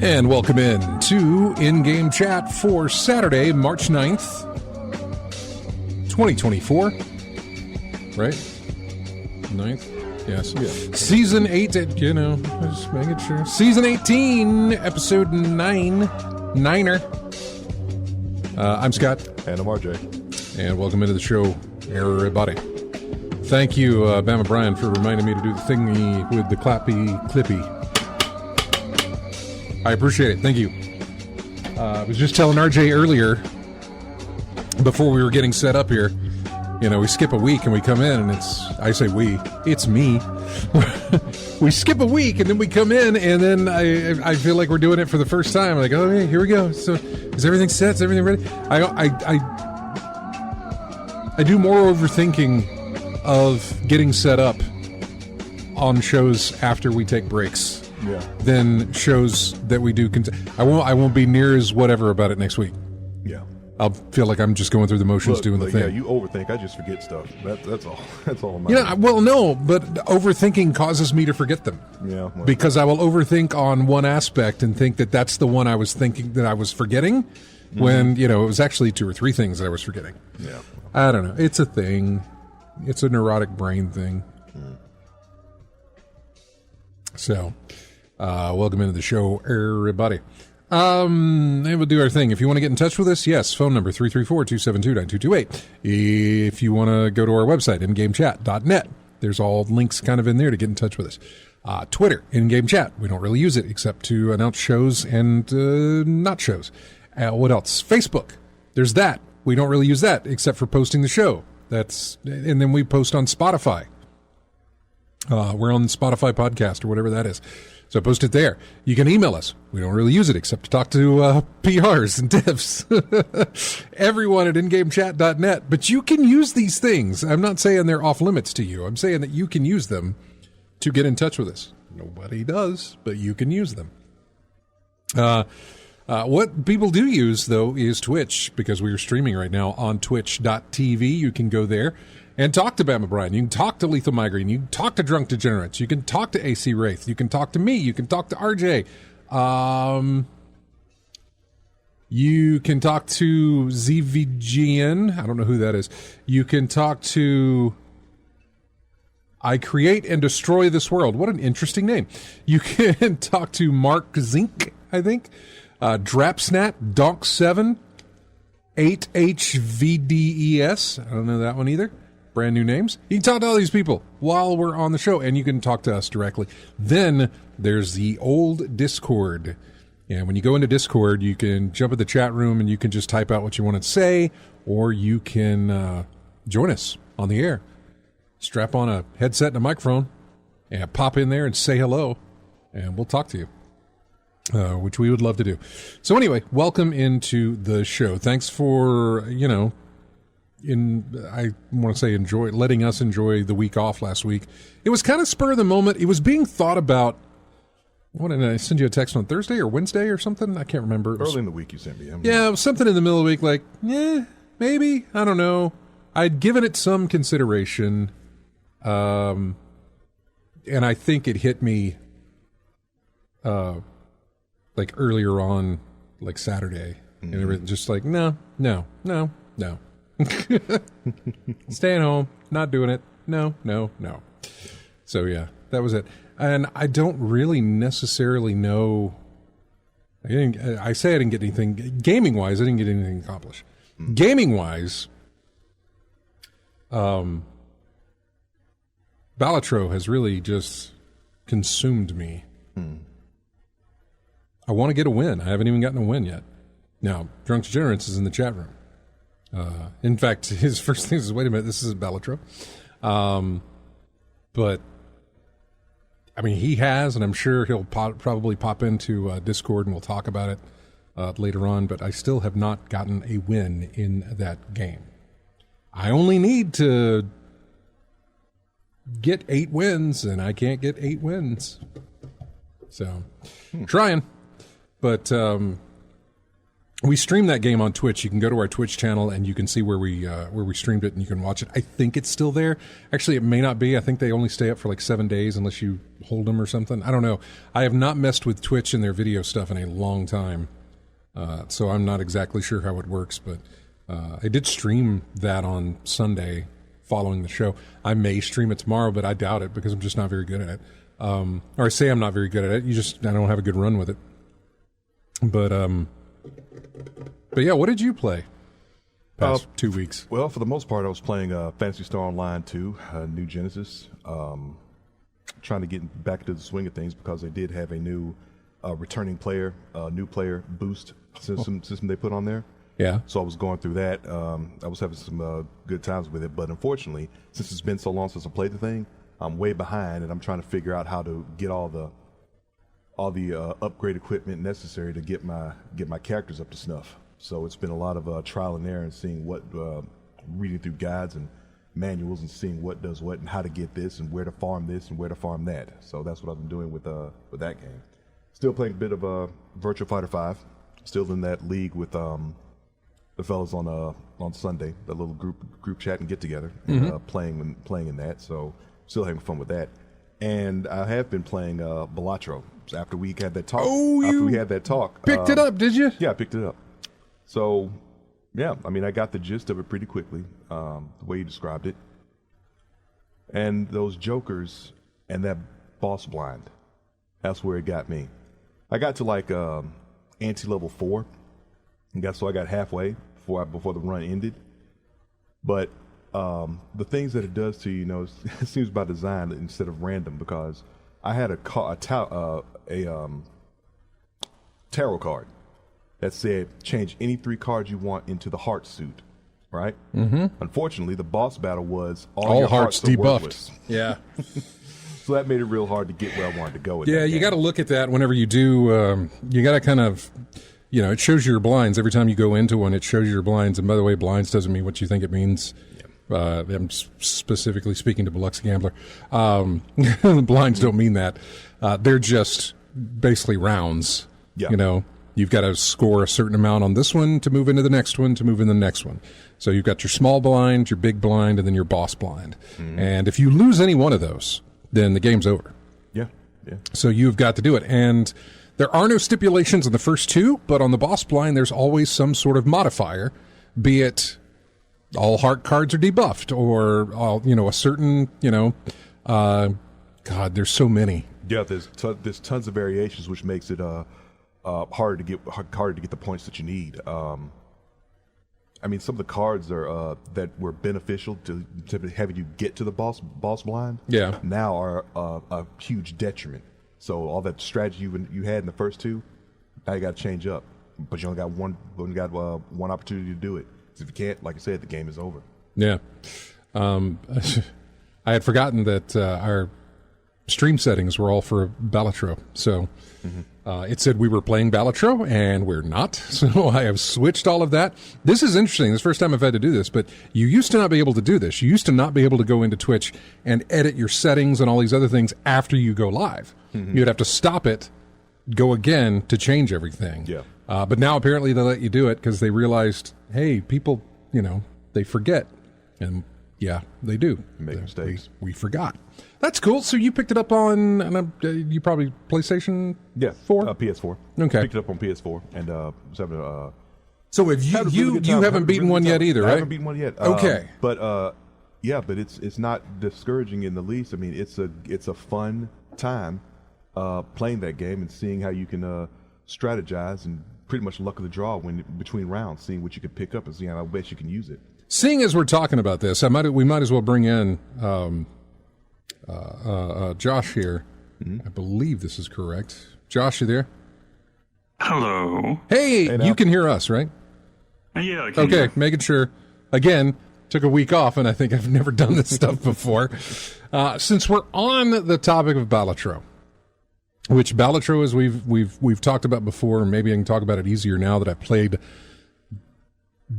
And welcome in to In-Game Chat for Saturday, March 9th, 2024. Right? 9th? Yes. Yeah. Season 8, just making sure. Season 18, episode 9. Niner. I'm Scott. And I'm RJ. And welcome into the show, everybody. Thank you, Bama Brian, for reminding me to do the thingy with the clippy. I appreciate it. Thank you. I was just telling RJ earlier, before we were getting set up here, we skip a week and we come in and it's me. We skip a week and then we come in and then I feel like we're doing it for the first time. Like, oh, yeah, here we go. So is everything set? Is everything ready? I do more overthinking of getting set up on shows after we take breaks. Yeah. Than shows that we do. I won't be near as whatever about it next week. Yeah. I'll feel like I'm just going through the motions doing the thing. Yeah, you overthink. I just forget stuff. That's all. That's all. Well, no, but overthinking causes me to forget them. Yeah. Well, because I will overthink on one aspect and think that that's the one I was thinking that I was forgetting, when it was actually 2 or 3 things that I was forgetting. Yeah. I don't know. It's a thing. It's a neurotic brain thing. So. Welcome into the show, everybody. And we'll do our thing. If you want to get in touch with us, yes, phone number 334-272-9228. If you want to go to our website, ingamechat.net, there's all links kind of in there to get in touch with us. Twitter, in-game chat. We don't really use it except to announce shows and not shows. What else? Facebook. There's that. We don't really use that except for posting the show. And then we post on Spotify. We're on Spotify podcast or whatever that is. So post it there. You can email us. We don't really use it except to talk to PRs and divs. Everyone at ingamechat.net. But you can use these things. I'm not saying they're off limits to you. I'm saying that you can use them to get in touch with us. Nobody does, but you can use them. What people do use, though, is Twitch, because we are streaming right now on twitch.tv. You can go there and talk to Bama Brian. You can talk to Lethal Migraine. You can talk to Drunk Degenerates. You can talk to AC Wraith. You can talk to me. You can talk to RJ. You can talk to ZVGN. I don't know who that is. You can talk to I Create and Destroy This World. What an interesting name. You can talk to Mark Zink, I think. Drapsnat, Donk7, 8HVDES. I don't know that one either. Brand new names. You can talk to all these people while we're on the show, and you can talk to us directly. Then there's the old Discord. And when you go into Discord, you can jump at the chat room and you can just type out what you want to say, or you can join us on the air. Strap on a headset and a microphone and pop in there and say hello, and we'll talk to you. Which we would love to do. So anyway, welcome into the show. Thanks for, I want to say letting us enjoy the week off last week. It was kind of spur of the moment. It was being thought about. What did I send you a text on Thursday or Wednesday or something? I can't remember. Early in the week you sent me. Yeah, it was something in the middle of the week like, maybe. I don't know. I'd given it some consideration. And I think it hit me like earlier on, like Saturday and everything. Just like, no. Staying home, not doing it. No. So yeah, that was it. And I don't really necessarily know. I say I didn't get anything gaming wise. I didn't get anything accomplished. Gaming wise, Balatro has really just consumed me. I want to get a win. I haven't even gotten a win yet. Now, Drunk Degenerates is in the chat room. In fact, his first thing is, wait a minute, this isn't Balatro. But, I mean, he has, and I'm sure he'll probably pop into Discord and we'll talk about it later on, but I still have not gotten a win in that game. I only need to get 8 wins, and I can't get 8 wins. So, trying. But we streamed that game on Twitch. You can go to our Twitch channel, and you can see where we streamed it, and you can watch it. I think it's still there. Actually, it may not be. I think they only stay up for like 7 days unless you hold them or something. I don't know. I have not messed with Twitch and their video stuff in a long time. So I'm not exactly sure how it works, but I did stream that on Sunday following the show. I may stream it tomorrow, but I doubt it because I'm just not very good at it. Or I say I'm not very good at it. I don't have a good run with it. But yeah, what did you play past 2 weeks? Well, for the most part, I was playing Phantasy Star Online 2, New Genesis. Trying to get back into the swing of things because they did have a new returning player, new player boost system they put on there. Yeah. So I was going through that. I was having some good times with it, but unfortunately, since it's been so long since I played the thing, I'm way behind, and I'm trying to figure out how to get all the upgrade equipment necessary to get my characters up to snuff. So it's been a lot of trial and error and seeing reading through guides and manuals and seeing what does what and how to get this and where to farm this and where to farm that. So that's what I've been doing with that game. Still playing a bit of Virtua Fighter 5. Still in that league with the fellas on Sunday, the little group chat and get together and playing in that. So still having fun with that. And I have been playing Balatro after we had that talk. Picked it up, did you? Yeah, I picked it up. So yeah, I mean, I got the gist of it pretty quickly, the way you described it. And those jokers and that boss blind, that's where it got me. I got to like ante level 4, so I got halfway before the run ended. But the things that it does to you, it seems by design instead of random, because I had a tarot card that said change any 3 cards you want into the heart suit, right? Mm-hmm. Unfortunately, the boss battle was all your hearts debuffed. Yeah. So that made it real hard to get where I wanted to go with that. Yeah, you got to look at that whenever you do. You got to kind of, it shows you your blinds. Every time you go into one, it shows you your blinds. And by the way, blinds doesn't mean what you think it means. Yeah. I'm specifically speaking to Biloxi Gambler. The blinds don't mean that. They're just basically rounds. Yeah. You've got to score a certain amount on this one to move into the next one, to move in the next one. So you've got your small blind, your big blind, and then your boss blind. Mm-hmm. And if you lose any one of those, then the game's over. Yeah. So you've got to do it. And there are no stipulations in the first 2, but on the boss blind, there's always some sort of modifier, be it all heart cards are debuffed, or a certain, God, there's so many. Yeah, there's tons of variations, which makes it harder to get the points that you need. I mean, some of the cards are that were beneficial to having you get to the boss blind. Yeah. Now are a huge detriment. So all that strategy you had in the first 2, now you got to change up. But you only got one opportunity to do it. So if you can't, like I said, the game is over. Yeah. I had forgotten that our stream settings were all for Balatro. So it said we were playing Balatro, and we're not. So I have switched all of that. This is interesting. This is the first time I've had to do this, but you used to not be able to do this. You used to not be able to go into Twitch and edit your settings and all these other things after you go live. Mm-hmm. You'd have to stop it, go again to change everything. Yeah. But now apparently they let you do it because they realized, hey, people, they forget. And yeah, they do. Make mistakes. We forgot. That's cool. So you picked it up on, you probably PlayStation 4? PS4. Okay. Picked it up on PS4 and was having So if Had a really you good time. haven't beaten one yet either, I right? haven't beaten one yet. Okay. But it's not discouraging in the least. I mean, it's a fun time playing that game and seeing how you can strategize and pretty much luck of the draw when between rounds, seeing what you can pick up and seeing how best you can use it. Seeing as we're talking about this, we might as well bring in Josh here. I believe this is correct. Josh, you there? Hello. Hey, you can hear us, right? Yeah, I can Okay, hear. making sure. Again, took a week off, and I think I've never done this stuff before. Since we're on the topic of Balatro, which Balatro, as we've talked about before, and maybe I can talk about it easier now that I've played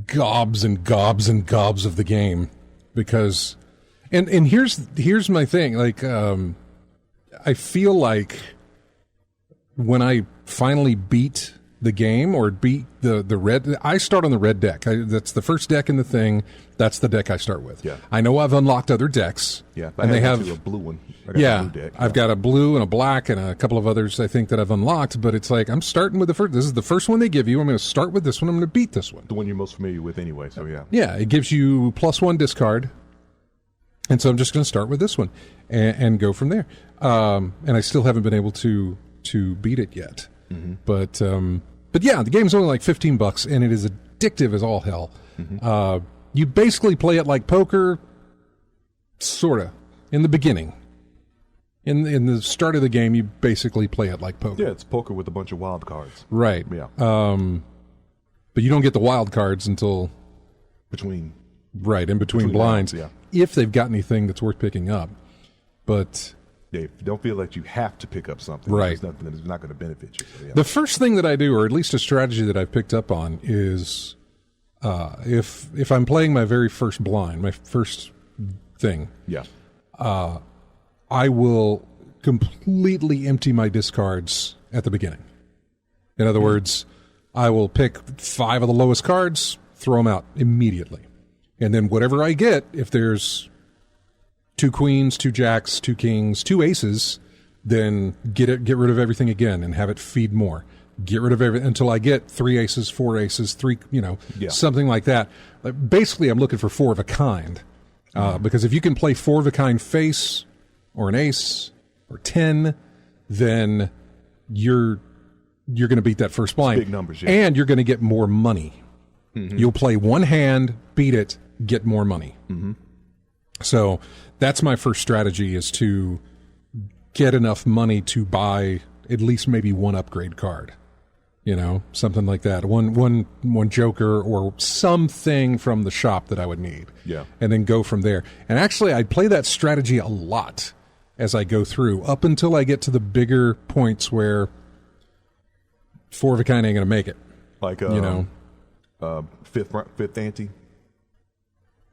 gobs and gobs and gobs of the game, because, and here's my thing, like, I feel like when I finally beat the game or beat the red, I start on the red deck. That's the first deck in the thing. That's the deck I start with. Yeah. I know I've unlocked other decks. Yeah, and they have a blue one. I got a blue deck. I've got a blue and a black and a couple of others I think that I've unlocked. But it's like I'm starting with the first. This is the first one they give you. I'm going to start with this one. I'm going to beat this one. The one you're most familiar with, anyway. So yeah. Yeah, it gives you +1 discard. And so I'm just going to start with this one and go from there. And I still haven't been able to beat it yet. Mm-hmm. But yeah, the game's only like $15, and it is addictive as all hell. Mm-hmm. You basically play it like poker, sorta, in the beginning. In the start of the game, you basically play it like poker. Yeah, it's poker with a bunch of wild cards. Right. Yeah. But you don't get the wild cards until Between blinds. rounds, if they've got anything that's worth picking up. But yeah, don't feel like you have to pick up something. Right. It's nothing that is not going to benefit you. So, yeah. The first thing that I do, or at least a strategy that I've picked up on, is if I'm playing my very first blind, my first thing, yeah. I will completely empty my discards at the beginning. In other words, I will pick 5 of the lowest cards, throw them out immediately. And then whatever I get, if there's 2 queens, 2 jacks, 2 kings, 2 aces, then get rid of everything again and have it feed more. Get rid of everything until I get 3 aces, 4 aces, 3, something like that. Basically, I'm looking for 4 of a kind. Because if you can play 4 of a kind face or an ace or 10, then you're going to beat that first blind. Big numbers, yeah. And you're going to get more money. Mm-hmm. You'll play one hand, beat it, get more money. Mm-hmm. So that's my first strategy, is to get enough money to buy at least maybe 1 upgrade card. Something like that. One joker or something from the shop that I would need. Yeah. And then go from there. And actually, I play that strategy a lot as I go through, up until I get to the bigger points where 4 of a kind ain't going to make it. Like, fifth ante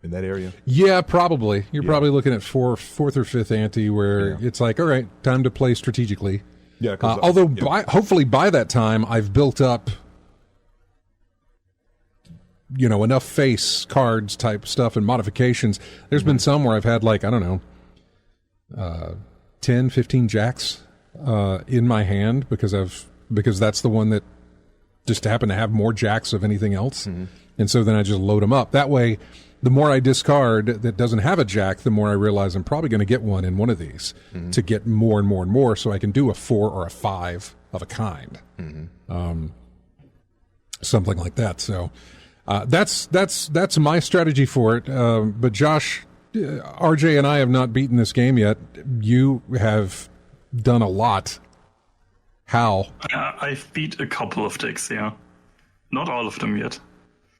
in that area. Yeah, probably. You're probably looking at fourth or fifth ante where it's like, all right, time to play strategically. Yeah. Although hopefully by that time I've built up, enough face cards type stuff and modifications. There's been some where I've had 10, 15 jacks in my hand because that's the one that just happened to have more jacks of anything else. Mm-hmm. And so then I just load them up. That way, the more I discard that doesn't have a jack, the more I realize I'm probably going to get one in one of these to get more and more and more, so I can do a 4 or a 5 of a kind. Mm-hmm. Something like that. So that's my strategy for it. But Josh, RJ and I have not beaten this game yet. You have done a lot. How? I've beat a couple of decks, yeah. Not all of them yet.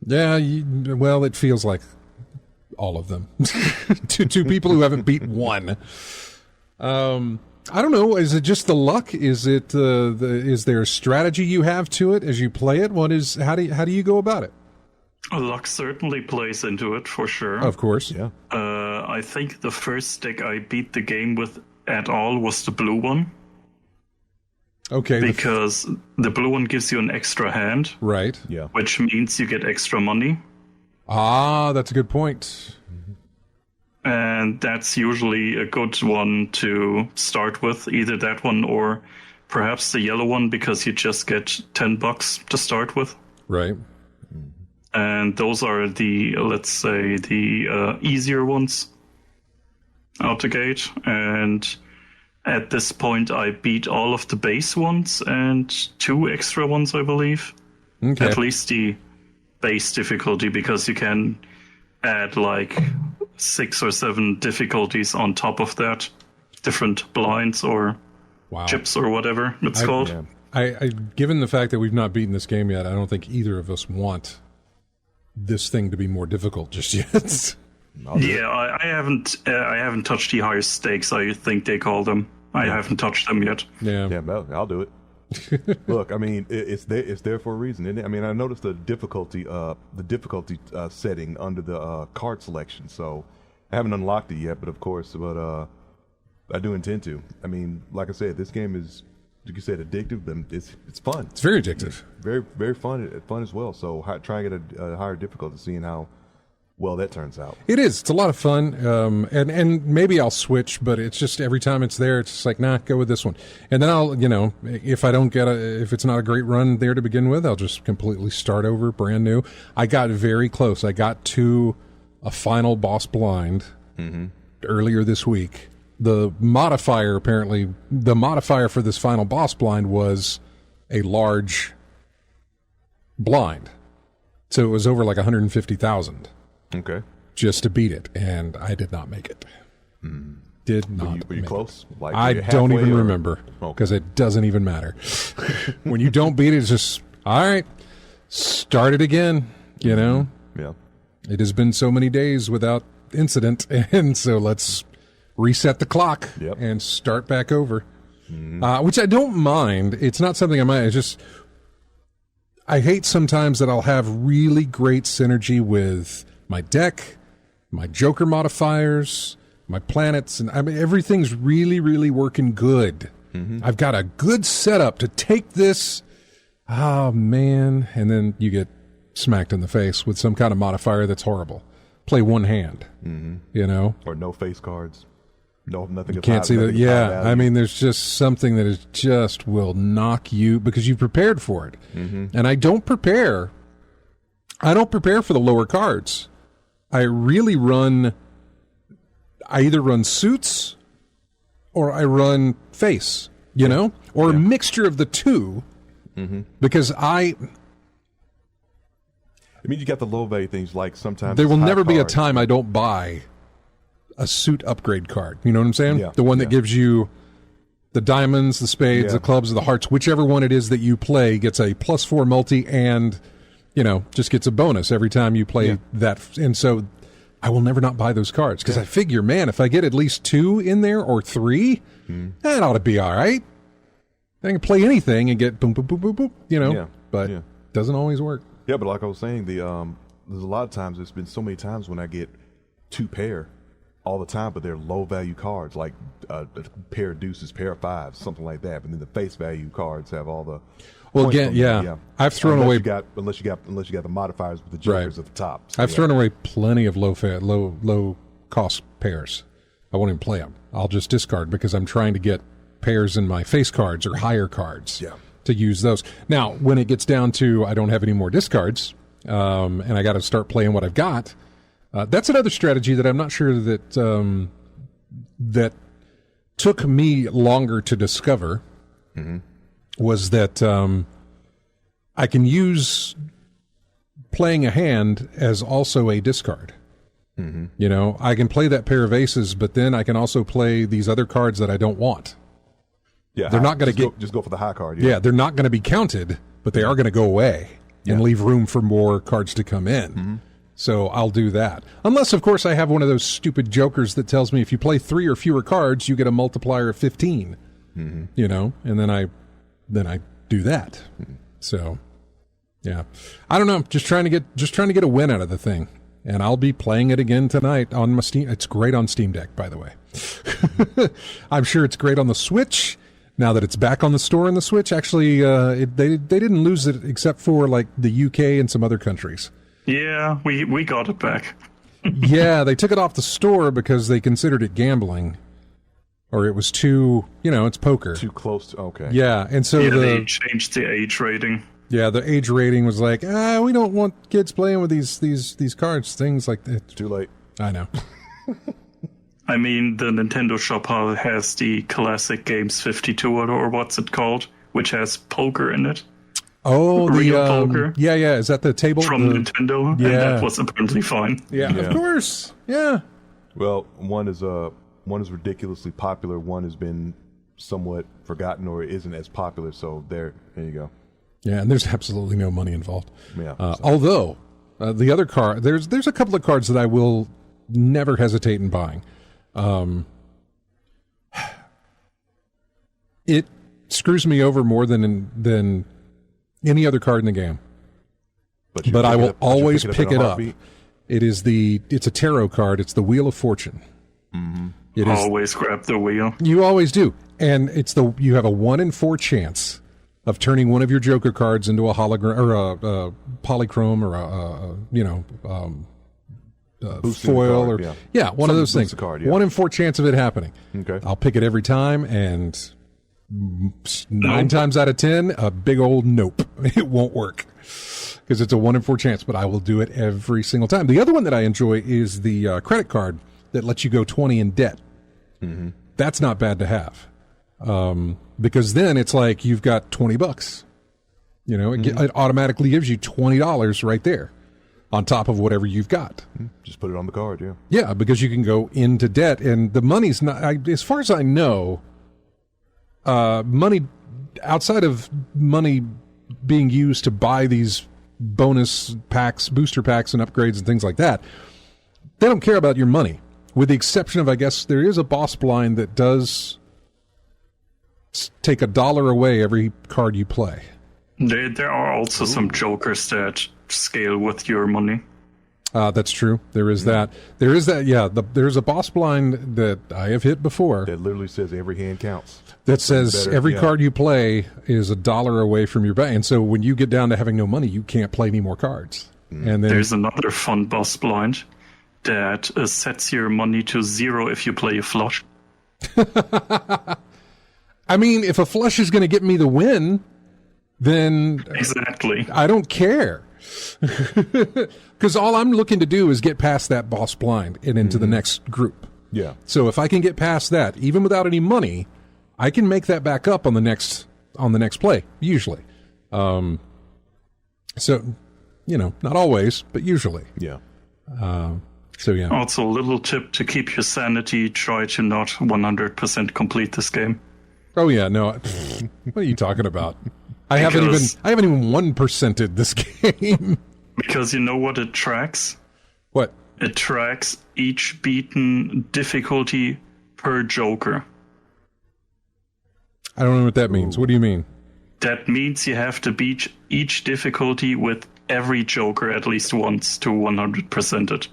Yeah, well, it feels like all of them. to people who haven't beat one. I don't know. Is it just the luck? Is it is there a strategy you have to it as you play it? How do you go about it? Luck certainly plays into it, for sure. Of course. Yeah. I think the first deck I beat the game with at all was the blue one. Okay. Because the blue one gives you an extra hand. Right. Yeah. Which means you get extra money. Ah, that's a good point. And that's usually a good one to start with. Either that one or perhaps the yellow one, because you just get $10 to start with. Right. and those are the, let's say, the easier ones out the gate. And at this point, I beat all of the base ones and 2 extra ones, I believe. Okay. At least the base difficulty, because you can add like 6 or 7 difficulties on top of that, different blinds or Wow. chips or whatever it's called. Yeah. I given the fact that we've not beaten this game yet, I don't think either of us want this thing to be more difficult just yet. Yeah, I haven't touched the highest stakes, I think they call them. I haven't touched them yet. Yeah. Yeah, well, I'll do it. Look, I mean, it's there for a reason, isn't it? I mean, I noticed the difficulty setting under the card selection, so I haven't unlocked it yet, but of course, I do intend to. I mean, like I said, this game is, like you said, addictive, but it's fun. It's very addictive. Very, very fun as well. So try and get a higher difficulty, seeing how well that turns out. It is. It's a lot of fun. And maybe I'll switch, but it's just every time it's there, it's just like, nah, go with this one. And then I'll, if I don't if it's not a great run there to begin with, I'll just completely start over, brand new. I got very close. I got to a final boss blind earlier this week. The modifier for this final boss blind was a large blind. So it was over like 150,000. Okay. Just to beat it, and I did not make it. Did not. Were you close? Like, I don't even remember, because it doesn't even matter. When you don't beat it, it's just, all right, start it again, Yeah. It has been so many days without incident, and so let's reset the clock and start back over, which I don't mind. It's not something I mind. It's just, I hate sometimes that I'll have really great synergy with my deck, my Joker modifiers, my planets, and I mean, everything's really, really working good. I've got a good setup to take this, oh man, and then you get smacked in the face with some kind of modifier that's horrible. Play one hand, Or no face cards. No, nothing. You can't see that. Yeah, I mean, there's just something that is just will knock you because you prepared for it, and I don't prepare. I don't prepare for the lower cards. I really run. I either run suits, or I run face. Or a mixture of the two, because I mean, you got the low value things like sometimes there will never be a time I don't buy a suit upgrade card. You know what I'm saying? Yeah. The one that gives you the diamonds, the spades, the clubs, the hearts, whichever one it is that you play gets a +4 multi and, just gets a bonus every time you play that. And so I will never not buy those cards because I figure, man, if I get at least 2 in there or 3, that ought to be all right. I can play anything and get boom, boom, boom, boom, boom, but it doesn't always work. Yeah, but like I was saying, there's a lot of times, there's been so many times when I get 2 pair all the time, but they're low value cards, like a pair of deuces, pair of 5s, something like that. But then the face value cards have all the I've thrown away unless you got the modifiers with the jokers at the top. So I've thrown away plenty of low cost pairs. I won't even play them. I'll just discard because I'm trying to get pairs in my face cards or higher cards to use those. Now, when it gets down to I don't have any more discards, and I got to start playing what I've got. That's another strategy that I'm not sure that that took me longer to discover. Was that I can use playing a hand as also a discard. I can play that pair of aces, but then I can also play these other cards that I don't want. Yeah, they're not going to just go for the high card. Yeah, they're not going to be counted, but they are going to go away and leave room for more cards to come in. So I'll do that. Unless, of course, I have one of those stupid jokers that tells me if you play 3 or fewer cards, you get a multiplier of 15. And then I do that. So, yeah, I don't know. Just trying to get a win out of the thing, and I'll be playing it again tonight on my Steam. It's great on Steam Deck, by the way. I'm sure it's great on the Switch. Now that it's back on the store in the Switch, actually, they didn't lose it except for like the UK and some other countries. Yeah, we got it back. Yeah, they took it off the store because they considered it gambling. Or it was too, it's poker. Too close to, okay. Yeah, and so they changed the age rating. Yeah, the age rating was like, we don't want kids playing with these cards, things like that. It's too late. I know. I mean, the Nintendo shop has the classic Games 52 or what's it called, which has poker in it. Oh, Real poker. Yeah. Is that the table From Nintendo? Yeah. And that was apparently fine. Yeah, of course. Yeah. Well, one is ridiculously popular. One has been somewhat forgotten or isn't as popular. So there you go. Yeah, and there's absolutely no money involved. Yeah. Although the other card, there's a couple of cards that I will never hesitate in buying. It screws me over more than any other card in the game. But I will always pick it up. It's a tarot card. It's the Wheel of Fortune. Mm-hmm. Always grab the wheel. You always do, and you have a 1 in 4 chance of turning one of your Joker cards into a hologram or a polychrome or a foil card, or one of those things. Card, 1 in 4 chance of it happening. Okay. I'll pick it every time, and 9 times out of 10, a big old nope. It won't work because it's a 1 in 4 chance. But I will do it every single time. The other one that I enjoy is the credit card that lets you go 20 in debt. Mm-hmm. That's not bad to have. Because then it's like you've got $20. It automatically gives you $20 right there on top of whatever you've got. Just put it on the card, yeah. Yeah, because you can go into debt, and the money's not, as far as I know, money outside of money being used to buy these bonus packs, booster packs, and upgrades and things like that, they don't care about your money. With the exception of, I guess, there is a boss blind that does take $1 away every card you play. There are also some jokers that scale with your money. That's true. There is that. There is that. Yeah, there's a boss blind that I have hit before. That literally says every hand counts. That says every card you play is $1 away from your bank. And so when you get down to having no money, you can't play any more cards. And then there's another fun boss blind that sets your money to 0 if you play a flush. I mean, if a flush is going to get me the win, then exactly. I don't care. Because all I'm looking to do is get past that boss blind and into the next group. Yeah. So if I can get past that, even without any money, I can make that back up on the next play, usually. So, not always, but usually. Yeah. So yeah. Also, a little tip to keep your sanity: try to not 100% complete this game. Oh yeah, no. What are you talking about? I haven't even 1%ed this game. Because you know what it tracks? What? It tracks each beaten difficulty per Joker. I don't know what that means. What do you mean? That means you have to beat each difficulty with every Joker at least once to 100% it.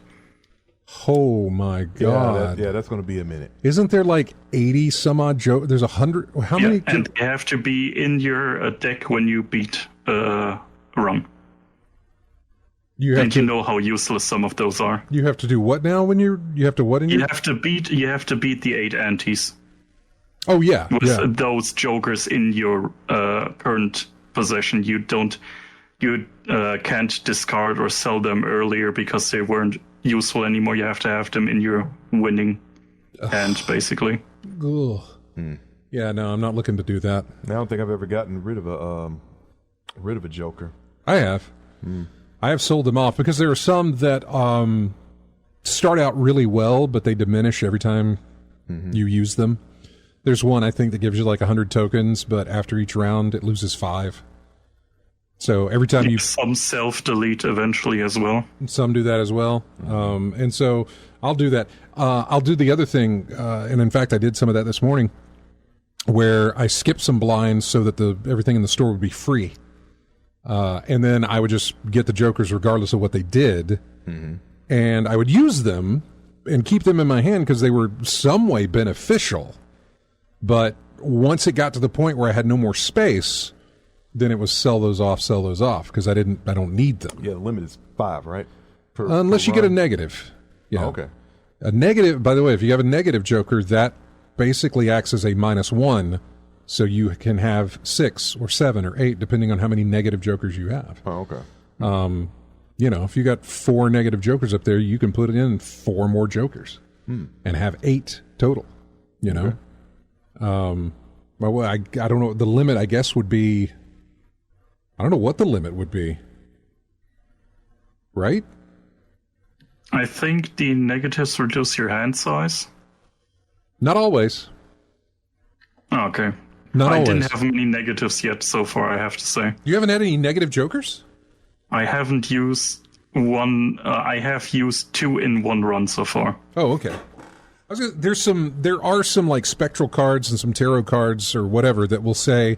Oh my god! Yeah, that's going to be a minute. Isn't there like 80 some odd Joker? There's 100. How many? And they have to be in your deck when you beat run. You know how useless some of those are. You have to do what now when you have to what in your? You have to beat the 8 antis. Oh yeah, with those Jokers in your current possession. You can't discard or sell them earlier because they weren't useful anymore. You have to have them in your winning hand, basically. Ugh. Yeah, no, I'm not looking to do that. I don't think I've ever gotten rid of a Joker. I have. I have sold them off because there are some that start out really well, but they diminish every time you use them. There's one I think that gives you like 100 tokens, but after each round it loses 5. So every time some self-delete eventually as well. Some do that as well. And so I'll do that. I'll do the other thing, and in fact I did some of that this morning, where I skipped some blinds so that everything in the store would be free. And then I would just get the Jokers regardless of what they did, and I would use them and keep them in my hand because they were some way beneficial. But once it got to the point where I had no more space, then it was sell those off because I don't need them. Yeah, the limit is 5, right? Unless you get a negative. Yeah. Oh, okay. A negative, by the way, if you have a negative Joker, that basically acts as a -1 So you can have 6 or 7 or 8, depending on how many negative jokers you have. Oh, okay. If you got 4 negative jokers up there, you can put in 4 more jokers and have 8 total. Okay. Well, I don't know. The limit, I guess, would be. I don't know what the limit would be. Right? I think the negatives reduce your hand size. Not always. Okay. Not always. I didn't have many negatives yet so far, I have to say. You haven't had any negative jokers? I haven't used one. I have used 2 in one run so far. Oh, okay. There are some like spectral cards and some tarot cards or whatever that will say,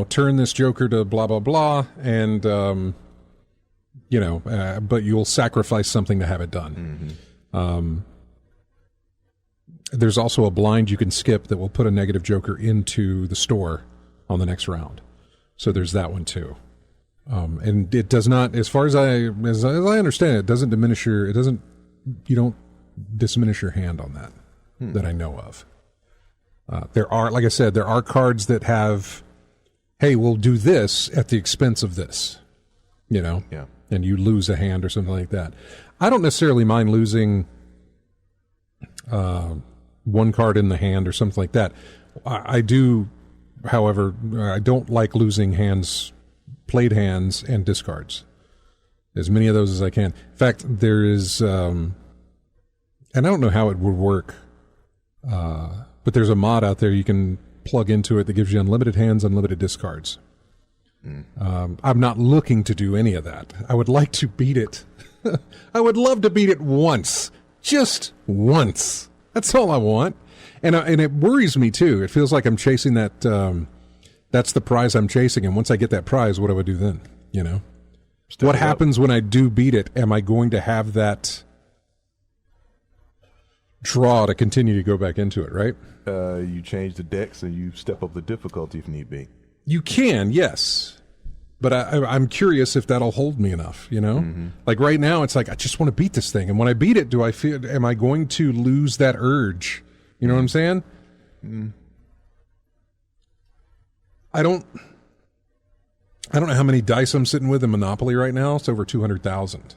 turn this joker to blah blah blah, and but you'll sacrifice something to have it done. There's also a blind you can skip that will put a negative joker into the store on the next round. So there's that one too. And it does not, as far as I understand it, it doesn't diminish you don't diminish your hand on that, that I know of. There are, like I said, there are cards that have, hey, we'll do this at the expense of this, Yeah. and you lose a hand or something like that. I don't necessarily mind losing one card in the hand or something like that. I do, however, I don't like losing played hands and discards. As many of those as I can. In fact, there is, and I don't know how it would work, but there's a mod out there you can plug into it that gives you unlimited hands, unlimited discards. I'm not looking to do any of that. I would like to beat it. I would love to beat it once. Just once. That's all I want. And it worries me, too. It feels like I'm chasing that. That's the prize I'm chasing. And once I get that prize, what do I do then? What happens when I do beat it? Am I going to have that draw to continue to go back into it, right? You change the decks and you step up the difficulty if need be. You can, yes. But I'm curious if that'll hold me enough, Like right now, it's like, I just want to beat this thing. And when I beat it, am I going to lose that urge? You know what I'm saying? I don't know how many dice I'm sitting with in Monopoly right now. It's over 200,000.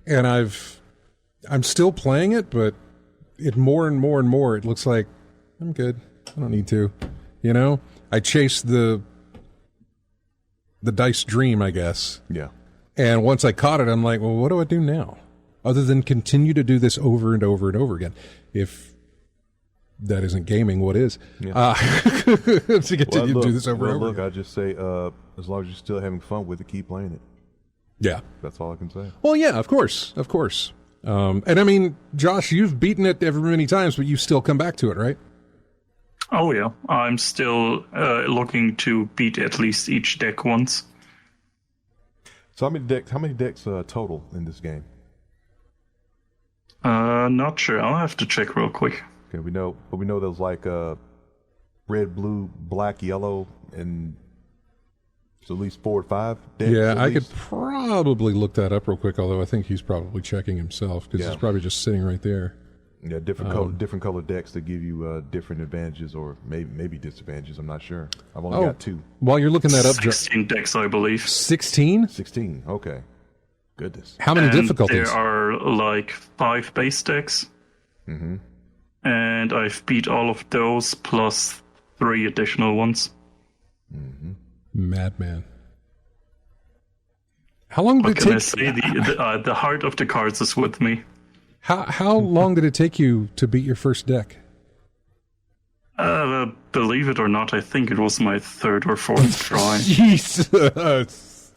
And I'm still playing it, but it more and more and more, it looks like I'm good. I don't need to, I chase the dice dream, I guess. Yeah. And once I caught it, I'm like, well, what do I do now? Other than continue to do this over and over and over again. If that isn't gaming, what is? Yeah. To continue to do this over and over. Look, I just say, as long as you're still having fun with it, keep playing it. Yeah. That's all I can say. Well, yeah, of course. Of course. And I mean, Josh, you've beaten it ever many times, but you still come back to it, right? Oh, yeah. I'm still looking to beat at least each deck once. So how many decks total in this game? Not sure. I'll have to check real quick. Okay, we know there's like red, blue, black, yellow, and so at least 4 or 5 decks. Yeah, I could probably look that up real quick, although I think he's probably checking himself because he's probably just sitting right there. Yeah, different color decks that give you different advantages or maybe disadvantages. I'm not sure. I've only got 2. While you're looking that up, 16 decks, I believe. 16? 16. Okay. Goodness. How many difficulties? There are like 5 base decks. And I've beat all of those plus 3 additional ones. Madman. How long did it take? I say? The heart of the cards is with me. How long did it take you to beat your first deck? Believe it or not, I think it was my 3rd or 4th try. Jesus.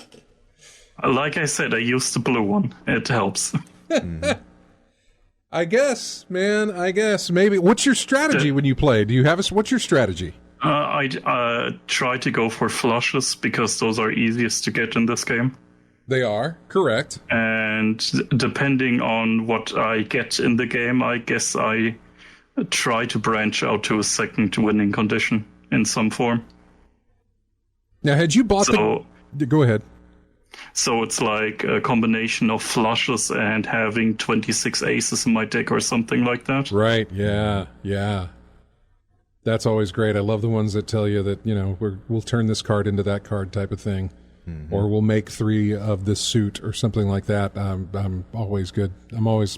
Like I said, I used the blue one. It helps. I guess, man. I guess maybe. What's your strategy when you play? What's your strategy? I try to go for flushes because those are easiest to get in this game. They are, correct. And depending on what I get in the game, I guess I try to branch out to a second winning condition in some form. Now, had you bought Go ahead. So it's like a combination of flushes and having 26 aces in my deck or something like that. Right, yeah. That's always great. I love the ones that tell you that, we'll turn this card into that card type of thing. Or we'll make 3 of this suit or something like that. I'm always good. I'm always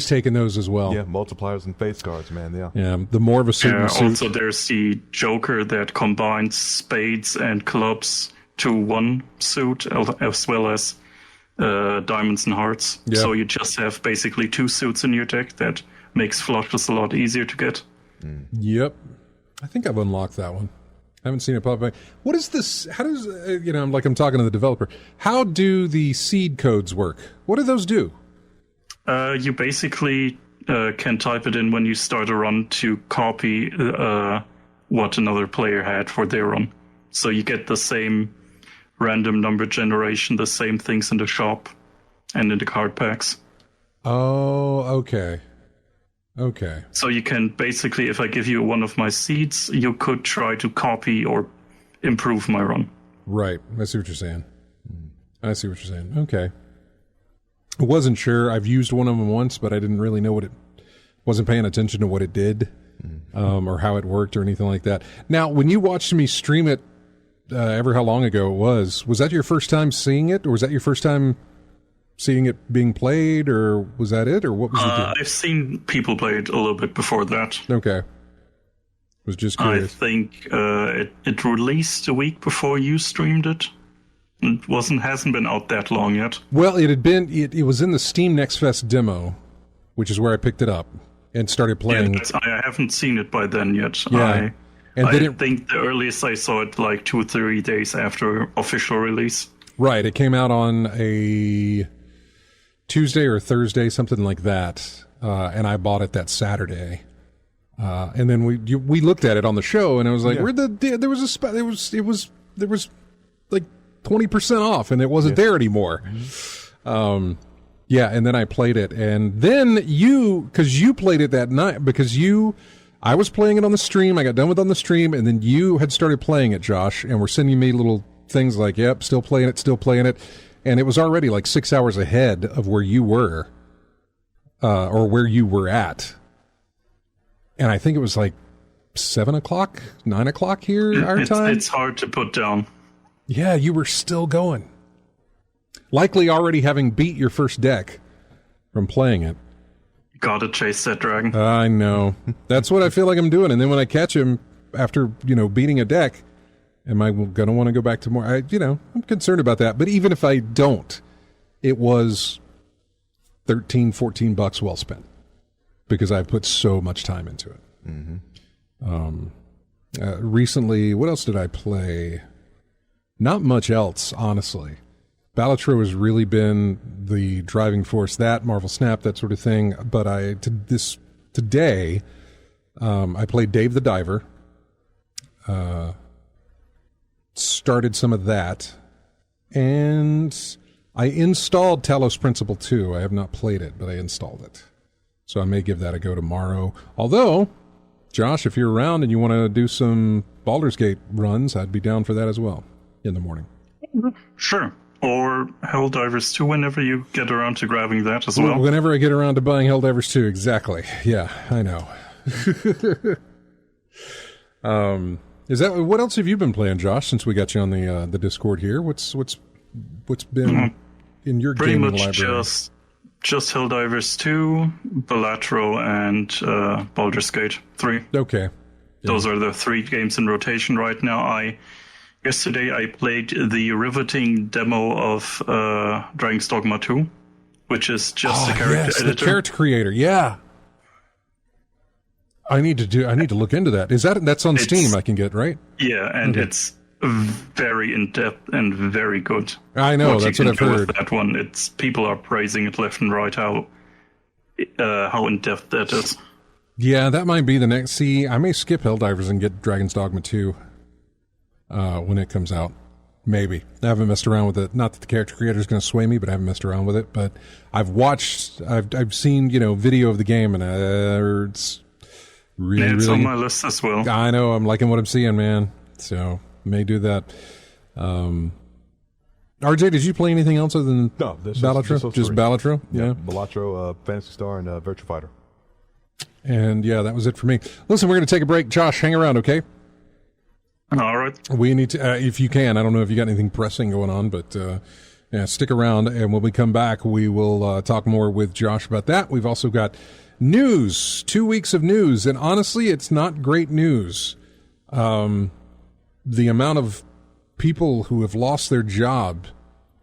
taking those as well. Yeah, multipliers and face cards, man. Yeah. Yeah, the more of a certain suit. Also, there's the Joker that combines spades and clubs to one suit, as well as diamonds and hearts. Yeah. So you just have basically 2 suits in your deck that makes flushes a lot easier to get. Yep. I think I've unlocked that one. I haven't seen it pop up. What is this? How does, I'm talking to the developer. How do the seed codes work? What do those do? You basically can type it in when you start a run to copy what another player had for their run. So you get the same random number generation, the same things in the shop and in the card packs. Oh, okay. Okay. So you can basically, if I give you one of my seeds, you could try to copy or improve my run. Right. I see what you're saying. Okay. I wasn't sure. I've used one of them once, but I didn't really know wasn't paying attention to what it did, or how it worked or anything like that. Now, when you watched me stream it, ever how long ago it was that your first time seeing it, or was that your first time seeing it being played, or was that it, or what was it? I've seen people play it a little bit before that. Okay. Was just curious. I think it released a week before you streamed it. It hasn't been out that long yet. Well, it was in the Steam Next Fest demo, which is where I picked it up and started playing. Yeah, I haven't seen it by then yet. Yeah. I think the earliest I saw it like 2 or 3 days after official release. Right. It came out on a Tuesday or Thursday, something like that. And I bought it that Saturday. And then we looked at it on the show, and I was like, there was like 20% off, and it wasn't there anymore. And then I played it, and then because you played it that night, I was playing it on the stream, I got done with it on the stream, and then you had started playing it, Josh, and were sending me little things like, yep, still playing it, and it was already like 6 hours ahead of where you were, or where you were at. And I think it was like 7 o'clock, 9 o'clock here, our time. It's hard to put down. Yeah, you were still going. Likely already having beat your first deck from playing it. Gotta chase that dragon. I know. That's what I feel like I'm doing. And then when I catch him after, beating a deck, am I going to want to go back to more? I'm concerned about that. But even if I don't, it was $13-14 well spent, because I've put so much time into it. Recently, what else did I play? Not much else, honestly. Balatro has really been the driving force. That, Marvel Snap, that sort of thing. But today, I played Dave the Diver. Started some of that. And I installed Talos Principle 2. I have not played it, but I installed it. So I may give that a go tomorrow. Although, Josh, if you're around and you want to do some Baldur's Gate runs, I'd be down for that as well in the morning. Sure. Or Helldivers 2 whenever you get around to grabbing that as well. Whenever I get around to buying Helldivers 2, exactly. Yeah, I know. What else have you been playing, Josh, since we got you on the Discord here? What's been in your gaming library? Pretty much just Helldivers 2, Balatro, and Baldur's Gate 3. Okay. Yeah. Those are the 3 games in rotation right now. Yesterday I played the riveting demo of Dragon's Dogma 2, which is just the character editor. The character creator, yeah. I need to look into that. That's on Steam I can get, right? Yeah, and it's very in-depth and very good. I know, that's what I've heard. With that one, people are praising it left and right, how in-depth that is. Yeah, that might be the next. See, I may skip Helldivers and get Dragon's Dogma 2 when it comes out. Maybe. I haven't messed around with it. Not that the character creator is going to sway me, but I haven't messed around with it. But I've seen, video of the game, and it's really, it's really on my list as well. I know, I'm liking what I'm seeing, man. So, may do that. RJ, did you play anything else other than Balatro? Just Balatro? Yeah. Balatro, Phantasy Star, and Virtua Fighter. And yeah, that was it for me. Listen, we're going to take a break. Josh, hang around, okay? All right. We need to, if you can, I don't know if you got anything pressing going on, but yeah, stick around. And when we come back, we will talk more with Josh about that. We've also got news, 2 weeks of news. And honestly, it's not great news. The amount of people who have lost their job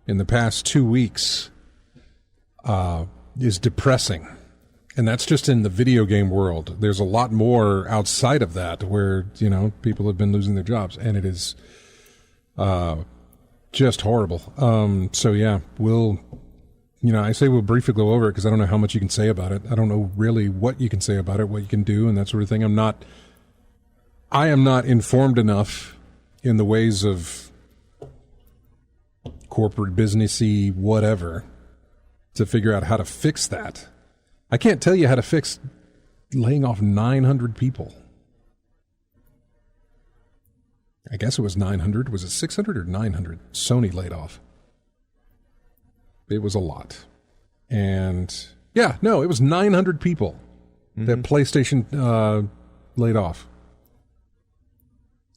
in the past 2 weeks is depressing. And that's just in the video game world. There's a lot more outside of that where, people have been losing their jobs, and it is just horrible. So yeah, I say we'll briefly go over it because I don't know how much you can say about it. I don't know really what you can say about it, what you can do, and that sort of thing. I am not informed enough in the ways of corporate businessy whatever to figure out how to fix that. I can't tell you how to fix laying off 900 people. I guess it was 900. Was it 600 or 900? Sony laid off. It was a lot. And yeah, no, it was 900 people that PlayStation laid off.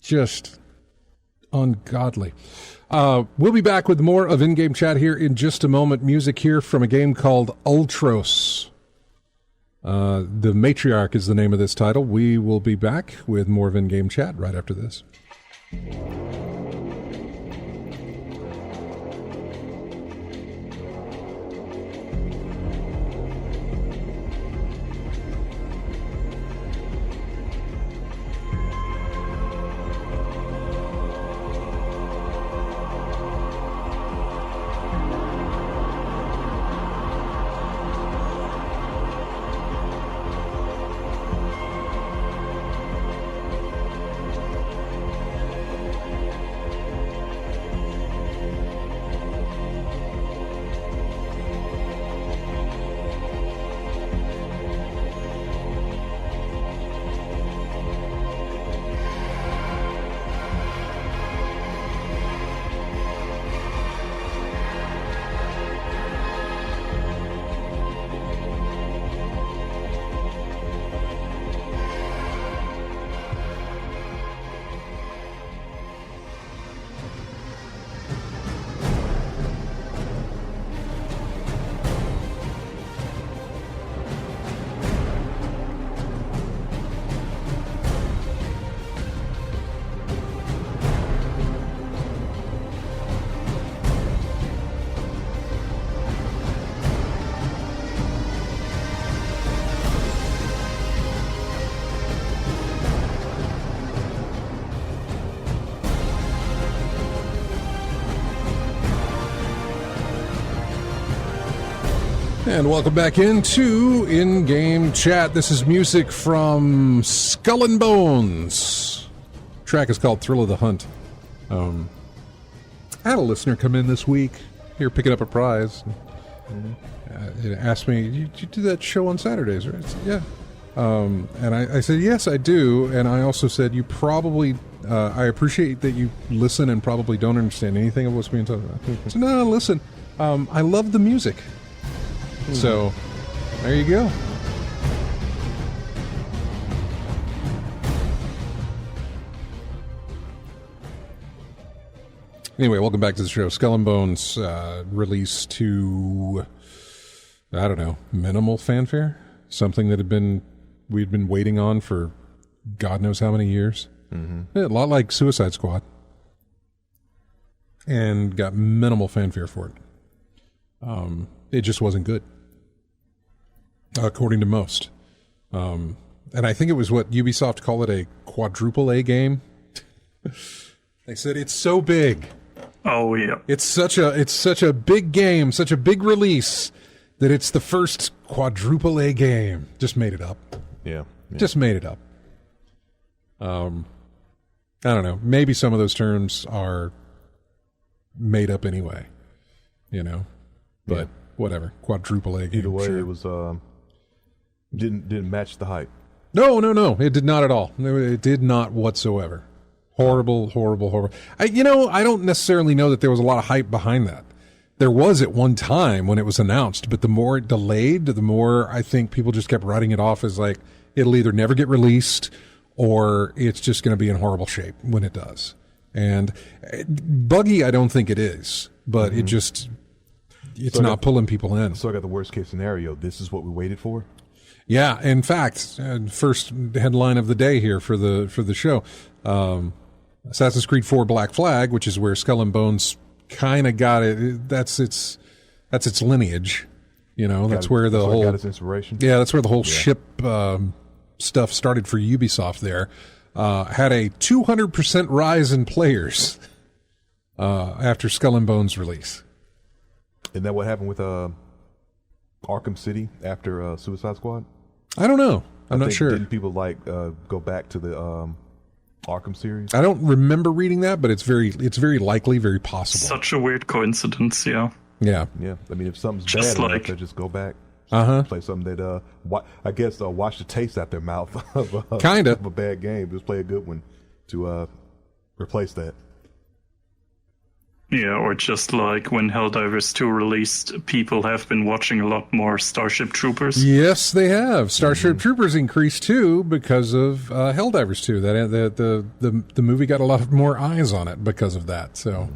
Just ungodly. We'll be back with more of in-game chat here in just a moment. Music here from a game called Ultros. The Matriarch is the name of this title. We will be back with more of in-game chat right after this. And welcome back into in-game chat. This is music from Skull and Bones. The track is called Thrill of the Hunt. I had a listener come in this week here picking up a prize. Asked me, you do that show on Saturdays, right? I said, yeah. And I said, yes, I do. And I also said, you probably, I appreciate that you listen and probably don't understand anything of what's being talked about. So, no, listen, I love the music. So, there you go. Anyway, welcome back to the show. Skull and Bones released to, I don't know, minimal fanfare. Something that we'd been waiting on for God knows how many years. Yeah, a lot like Suicide Squad. And got minimal fanfare for it. It just wasn't good, according to most. And I think it was what Ubisoft called it, a quadruple A game. They said it's so big. Oh yeah. It's such a big game, such a big release that it's the first quadruple A game. Just made it up. Yeah. Just made it up. I don't know. Maybe some of those terms are made up anyway. But whatever. Quadruple A game. Either way, sure. it was didn't match the hype. No. It did not at all. It did not whatsoever. Horrible. I don't necessarily know that there was a lot of hype behind that. There was at one time when it was announced, but the more it delayed, the more I think people just kept writing it off as like, it'll either never get released or it's just going to be in horrible shape when it does. And buggy, I don't think it is, but it's not pulling people in. So I got the worst case scenario. This is what we waited for. Yeah. In fact, first headline of the day here for the show, Assassin's Creed 4 Black Flag, which is where Skull and Bones kind of got it. That's its lineage. That's where the whole got its inspiration. Yeah, that's where the whole ship stuff started for Ubisoft. There had a 200% rise in players after Skull and Bones release. Isn't that what happened with Arkham City after Suicide Squad? I don't know. I'm not sure. Didn't people go back to the Arkham series? I don't remember reading that, but it's very likely, very possible. Such a weird coincidence, yeah. Yeah. Yeah. I mean, if something's Just bad like- enough, they just go back. Play something that wash the taste out their mouth of Kinda. of a bad game. Just play a good one to replace that. Yeah, or just like when Helldivers 2 released, people have been watching a lot more Starship Troopers. Yes, they have. Starship Troopers increased too because of Helldivers 2. That the movie got a lot more eyes on it because of that. So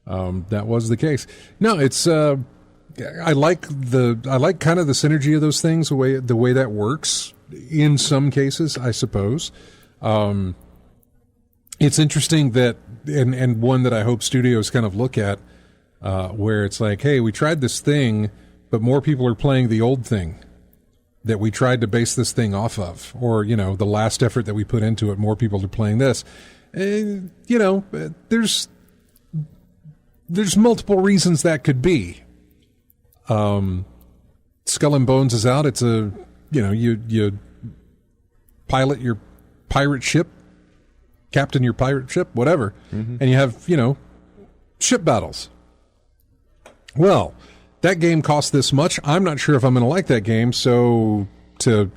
that was the case. No, it's I like kind of the synergy of those things, the way that works in some cases, I suppose. It's interesting that, and one that I hope studios kind of look at, where it's like, hey, we tried this thing, but more people are playing the old thing that we tried to base this thing off of, or, the last effort that we put into it, more people are playing this. There's multiple reasons that could be. Skull and Bones is out. It's you pilot your pirate ship, captain your pirate ship, whatever, and you have, ship battles. Well, that game costs this much. I'm not sure if I'm going to like that game. So to,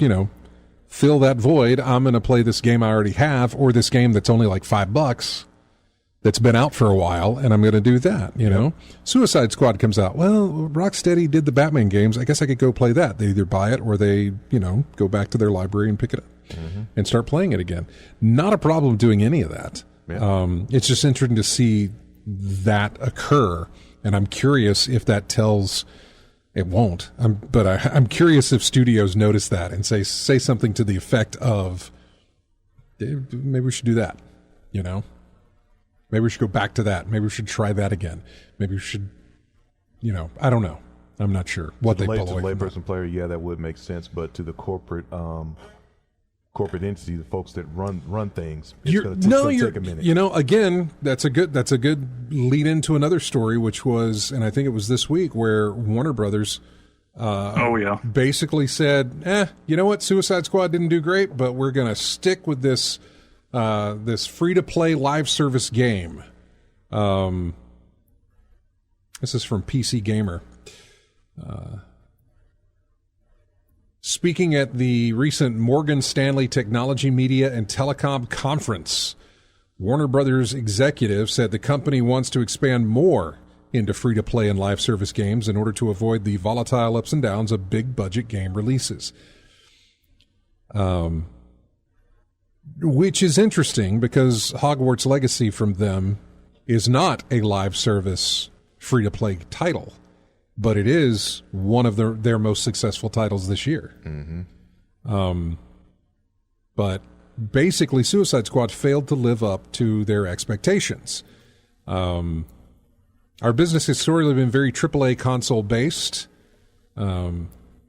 fill that void, I'm going to play this game I already have, or this game that's only like $5 that's been out for a while, and I'm going to do that, Suicide Squad comes out. Well, Rocksteady did the Batman games. I guess I could go play that. They either buy it or they, go back to their library and pick it up and start playing it again. Not a problem doing any of that. Yeah. It's just interesting to see that occur, and I'm curious if that tells... It won't. But I'm curious if studios notice that and say something to the effect of, maybe we should do that, Maybe we should go back to that. Maybe we should try that again. Maybe we should, I don't know. I'm not sure what they pull away from that. To the layperson player, yeah, that would make sense. But to the corporate entity, the folks that run things, it's going to take a minute. Again, that's a good lead into another story, which was, and I think it was this week, where Warner Brothers basically said, you know what, Suicide Squad didn't do great, but we're going to stick with this free-to-play live service game. This is from PC Gamer. Speaking at the recent Morgan Stanley Technology, Media, and Telecom Conference, Warner Brothers executive said the company wants to expand more into free-to-play and live service games in order to avoid the volatile ups and downs of big-budget game releases. Which is interesting because Hogwarts Legacy from them is not a live service free-to-play title, but it is one of their most successful titles this year. But basically, Suicide Squad failed to live up to their expectations. Our business has historically been very AAA console-based.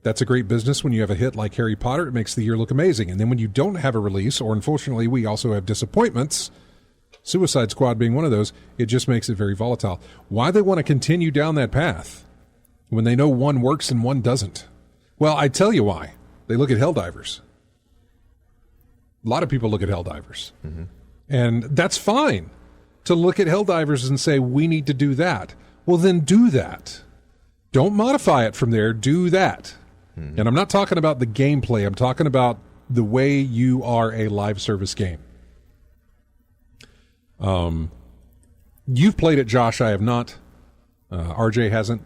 That's a great business when you have a hit like Harry Potter. It makes the year look amazing. And then when you don't have a release, or unfortunately we also have disappointments, Suicide Squad being one of those, it just makes it very volatile. Why they want to continue down that path when they know one works and one doesn't? Well, I tell you why. They look at Helldivers. A lot of people look at Helldivers. And that's fine to look at Helldivers and say, we need to do that. Well, then do that. Don't modify it from there. Do that. And I'm not talking about the gameplay. I'm talking about the way you are a live service game. You've played it, Josh. I have not. RJ hasn't.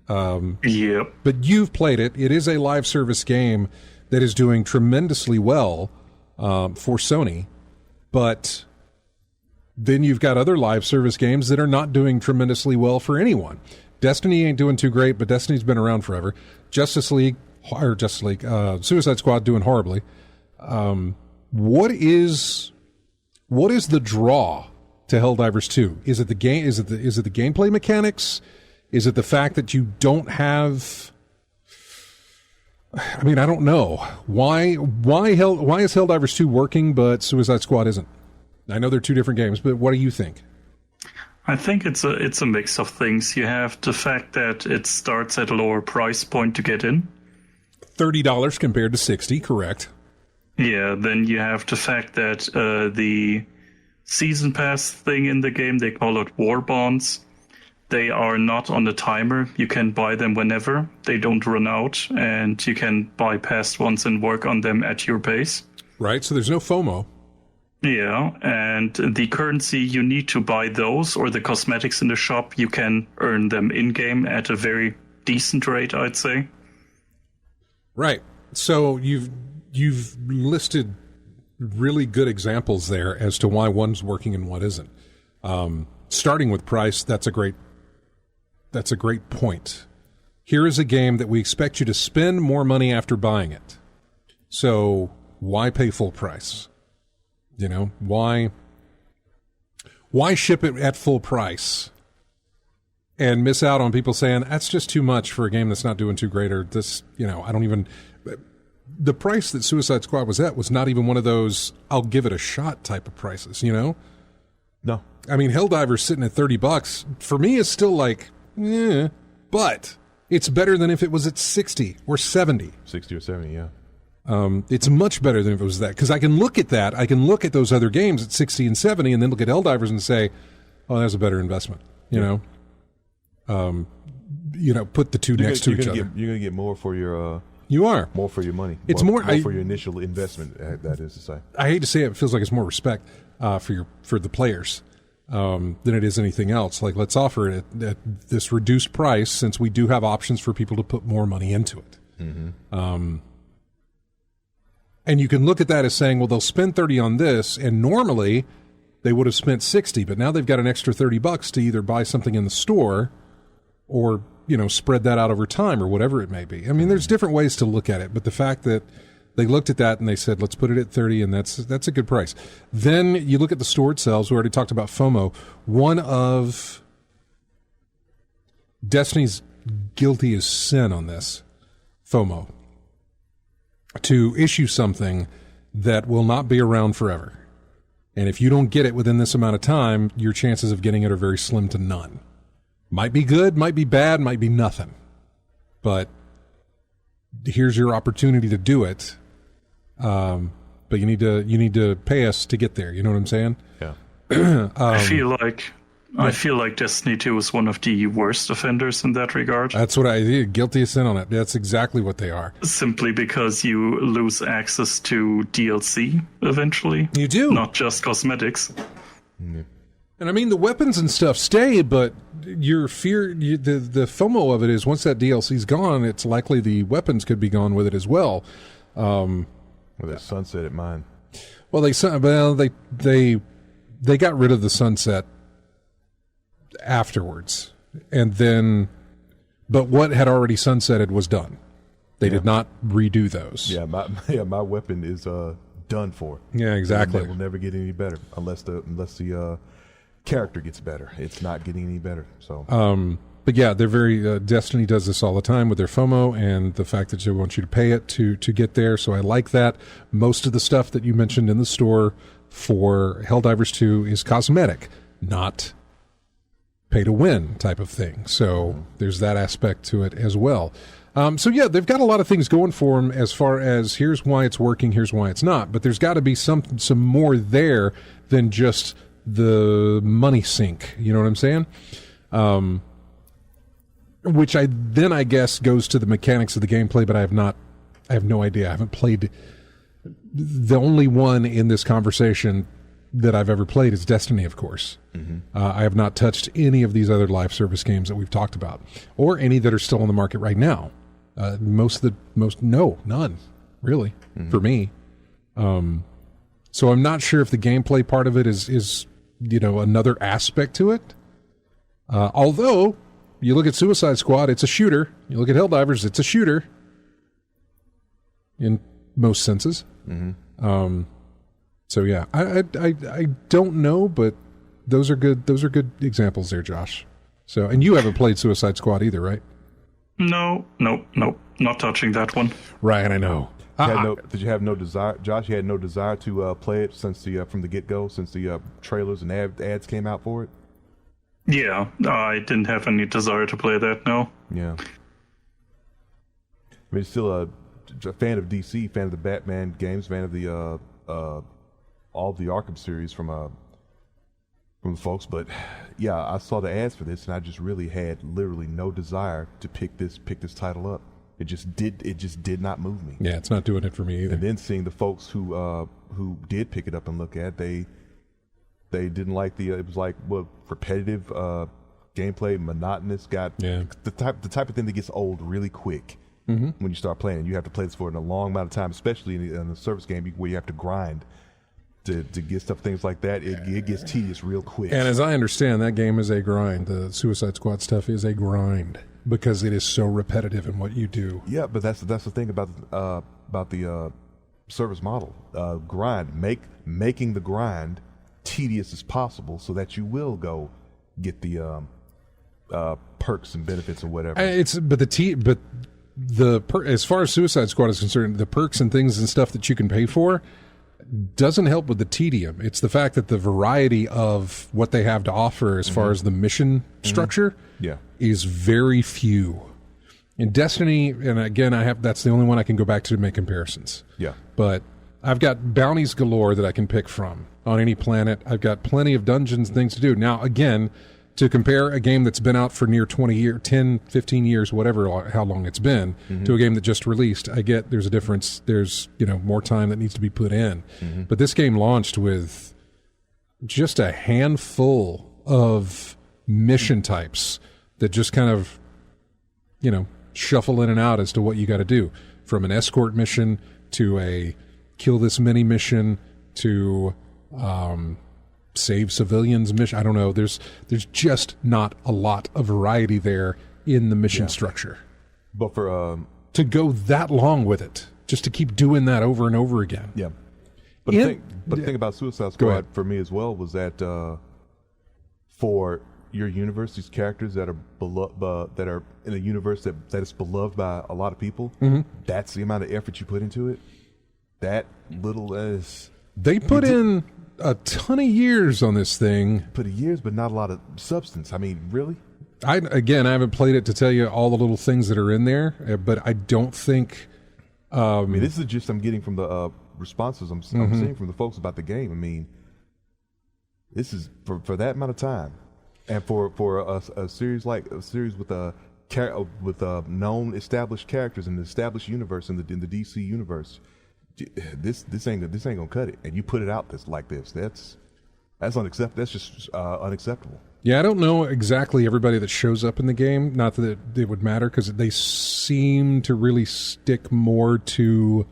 Yep. But you've played it. It is a live service game, that is doing tremendously well for Sony, but then you've got other live service games that are not doing tremendously well for anyone. Destiny ain't doing too great, but Destiny's been around forever. Suicide Squad doing horribly. What is the draw to Helldivers 2? Is it the game? Is it the gameplay mechanics? Is it the fact that you don't have? I mean, I don't know why is Helldivers 2 working but Suicide Squad isn't? I know they're two different games, but what do you think? I think it's a mix of things. You have the fact that it starts at a lower price point to get in. $30 compared to $60, correct. Yeah, then you have the fact that the season pass thing in the game, they call it war bonds. They are not on the timer. You can buy them whenever. They don't run out, and you can buy past ones and work on them at your pace. Right, so there's no FOMO. Yeah, and the currency you need to buy those or the cosmetics in the shop, you can earn them in-game at a very decent rate, I'd say. Right. So you've listed really good examples there as to why one's working and what isn't. Starting with price, that's a great point. Here is a game that we expect you to spend more money after buying it. So why pay full price? You know, why ship it at full price and miss out on people saying that's just too much for a game that's not doing too great, or this, you know, the price that Suicide Squad was at was not even one of those I'll give it a shot type of prices, you know? No. I mean, Helldivers sitting at $30 for me is still like, but it's better than if it was at 60 or 70. 60 or 70, yeah. It's much better than if it was that, because I can look at that. I can look at those other games at 60 and 70 and then look at Helldivers and say, oh, that's a better investment, you know? Put the two next to each other. You're going to get more for your... You are. More for your money. It's more for your initial investment, that is to say. I hate to say it feels like it's more respect for the players than it is anything else. Like, let's offer it at this reduced price since we do have options for people to put more money into it. Mm-hmm. And you can look at that as saying, well, they'll spend 30 on this, and normally they would have spent 60, but now they've got an extra $30 to either buy something in the store or, you know, spread that out over time or whatever it may be. I mean, there's different ways to look at it, but the fact that they looked at that and they said, let's put it at 30, and that's a good price. Then you look at the store itself. We already talked about FOMO. One of Destiny's guilty as sin on this, FOMO, to issue something that will not be around forever. And if you don't get it within this amount of time, your chances of getting it are very slim to none. Might be good, might be bad, might be nothing. But here's your opportunity to do it. But you need to pay us to get there. You know what I'm saying? Yeah. I feel like Destiny 2 is one of the worst offenders in that regard. That's what I did. Guilty as sin on it. That's exactly what they are. Simply because you lose access to DLC eventually. You do. Not just cosmetics. Mm-hmm. And I mean, the weapons and stuff stay, but your fear, the FOMO of it is once that DLC's gone, it's likely the weapons could be gone with it as well. Well, they sunsetted mine. Well, they got rid of the sunset afterwards, and then, but what had already sunsetted was done. They did not redo those. Yeah, my weapon is done for. Yeah, exactly. It will never get any better unless the character gets better. It's not getting any better. So, but yeah, they're very Destiny does this all the time with their FOMO and the fact that they want you to pay it to get there. So I like that. Most of the stuff that you mentioned in the store for Helldivers 2 is cosmetic, not pay to win type of thing. So there's that aspect to it as well. So yeah, they've got a lot of things going for them as far as here's why it's working, here's why it's not. But there's got to be some more there than just the money sink. You know what I'm saying? Which I guess goes to the mechanics of the gameplay, but I have no idea. I haven't played. The only one in this conversation that I've ever played is Destiny, of course. Mm-hmm. I have not touched any of these other live service games that we've talked about, or any that are still on the market right now. None, really, for me. So I'm not sure if the gameplay part of it is another aspect to it. Although, you look at Suicide Squad, it's a shooter. You look at Helldivers, it's a shooter. In most senses. So yeah, I don't know, but those are good examples there, Josh. So, and you haven't played Suicide Squad either, right? No, not touching that one. Right, I know. Did you have no desire, Josh? You had no desire to play it since from the get go, since the trailers and ads came out for it. Yeah, I didn't have any desire to play that. No. Yeah. I mean, still a fan of DC, fan of the Batman games, fan of the all of the Arkham series from the folks. But yeah, I saw the ads for this, and I just really had literally no desire to pick this title up. It just did not move me. Yeah, it's not doing it for me either. And then seeing the folks who did pick it up and look at, they didn't like it was like repetitive gameplay, monotonous. Got the type of thing that gets old really quick when you start playing. You have to play this for a long amount of time, especially in a service game where you have to grind to get stuff, things like that. It gets tedious real quick. And as I understand, that game is a grind. The Suicide Squad stuff is a grind because it is so repetitive in what you do. Yeah, but that's the thing about the service model. Grind, making the grind tedious as possible, so that you will go get the perks and benefits or whatever. As far as Suicide Squad is concerned, the perks and things and stuff that you can pay for doesn't help with the tedium. It's the fact that the variety of what they have to offer as far as the mission structure is very few. In Destiny, and again, that's the only one I can go back to make comparisons. Yeah. But I've got bounties galore that I can pick from on any planet. I've got plenty of dungeons and things to do. Now, again, to compare a game that's been out for near 20 years, 10, 15 years, whatever, how long it's been, to a game that just released, I get there's a difference. There's, more time that needs to be put in. But this game launched with just a handful of mission types that just kind of, shuffle in and out as to what you got to do. From an escort mission to a kill this mini mission to save civilians mission. I don't know. There's just not a lot of variety there in the mission structure. But for to go that long with it, just to keep doing that over and over again. Yeah. But the thing about Suicide Squad for me as well was that for your universe, these characters that are that are in a universe that is beloved by a lot of people, that's the amount of effort you put into it. That little they put in a ton of years on this thing. Put years, but not a lot of substance. I mean, really? I haven't played it to tell you all the little things that are in there, but I don't think. I mean, this is just I'm getting from the responses I'm seeing from the folks about the game. I mean, this is for that amount of time, and for a series with known established characters in the established universe in the DC universe. This ain't gonna cut it, and you put it out like this. That's unacceptable. That's just unacceptable. Yeah, I don't know exactly everybody that shows up in the game. Not that it would matter, because they seem to really stick more to.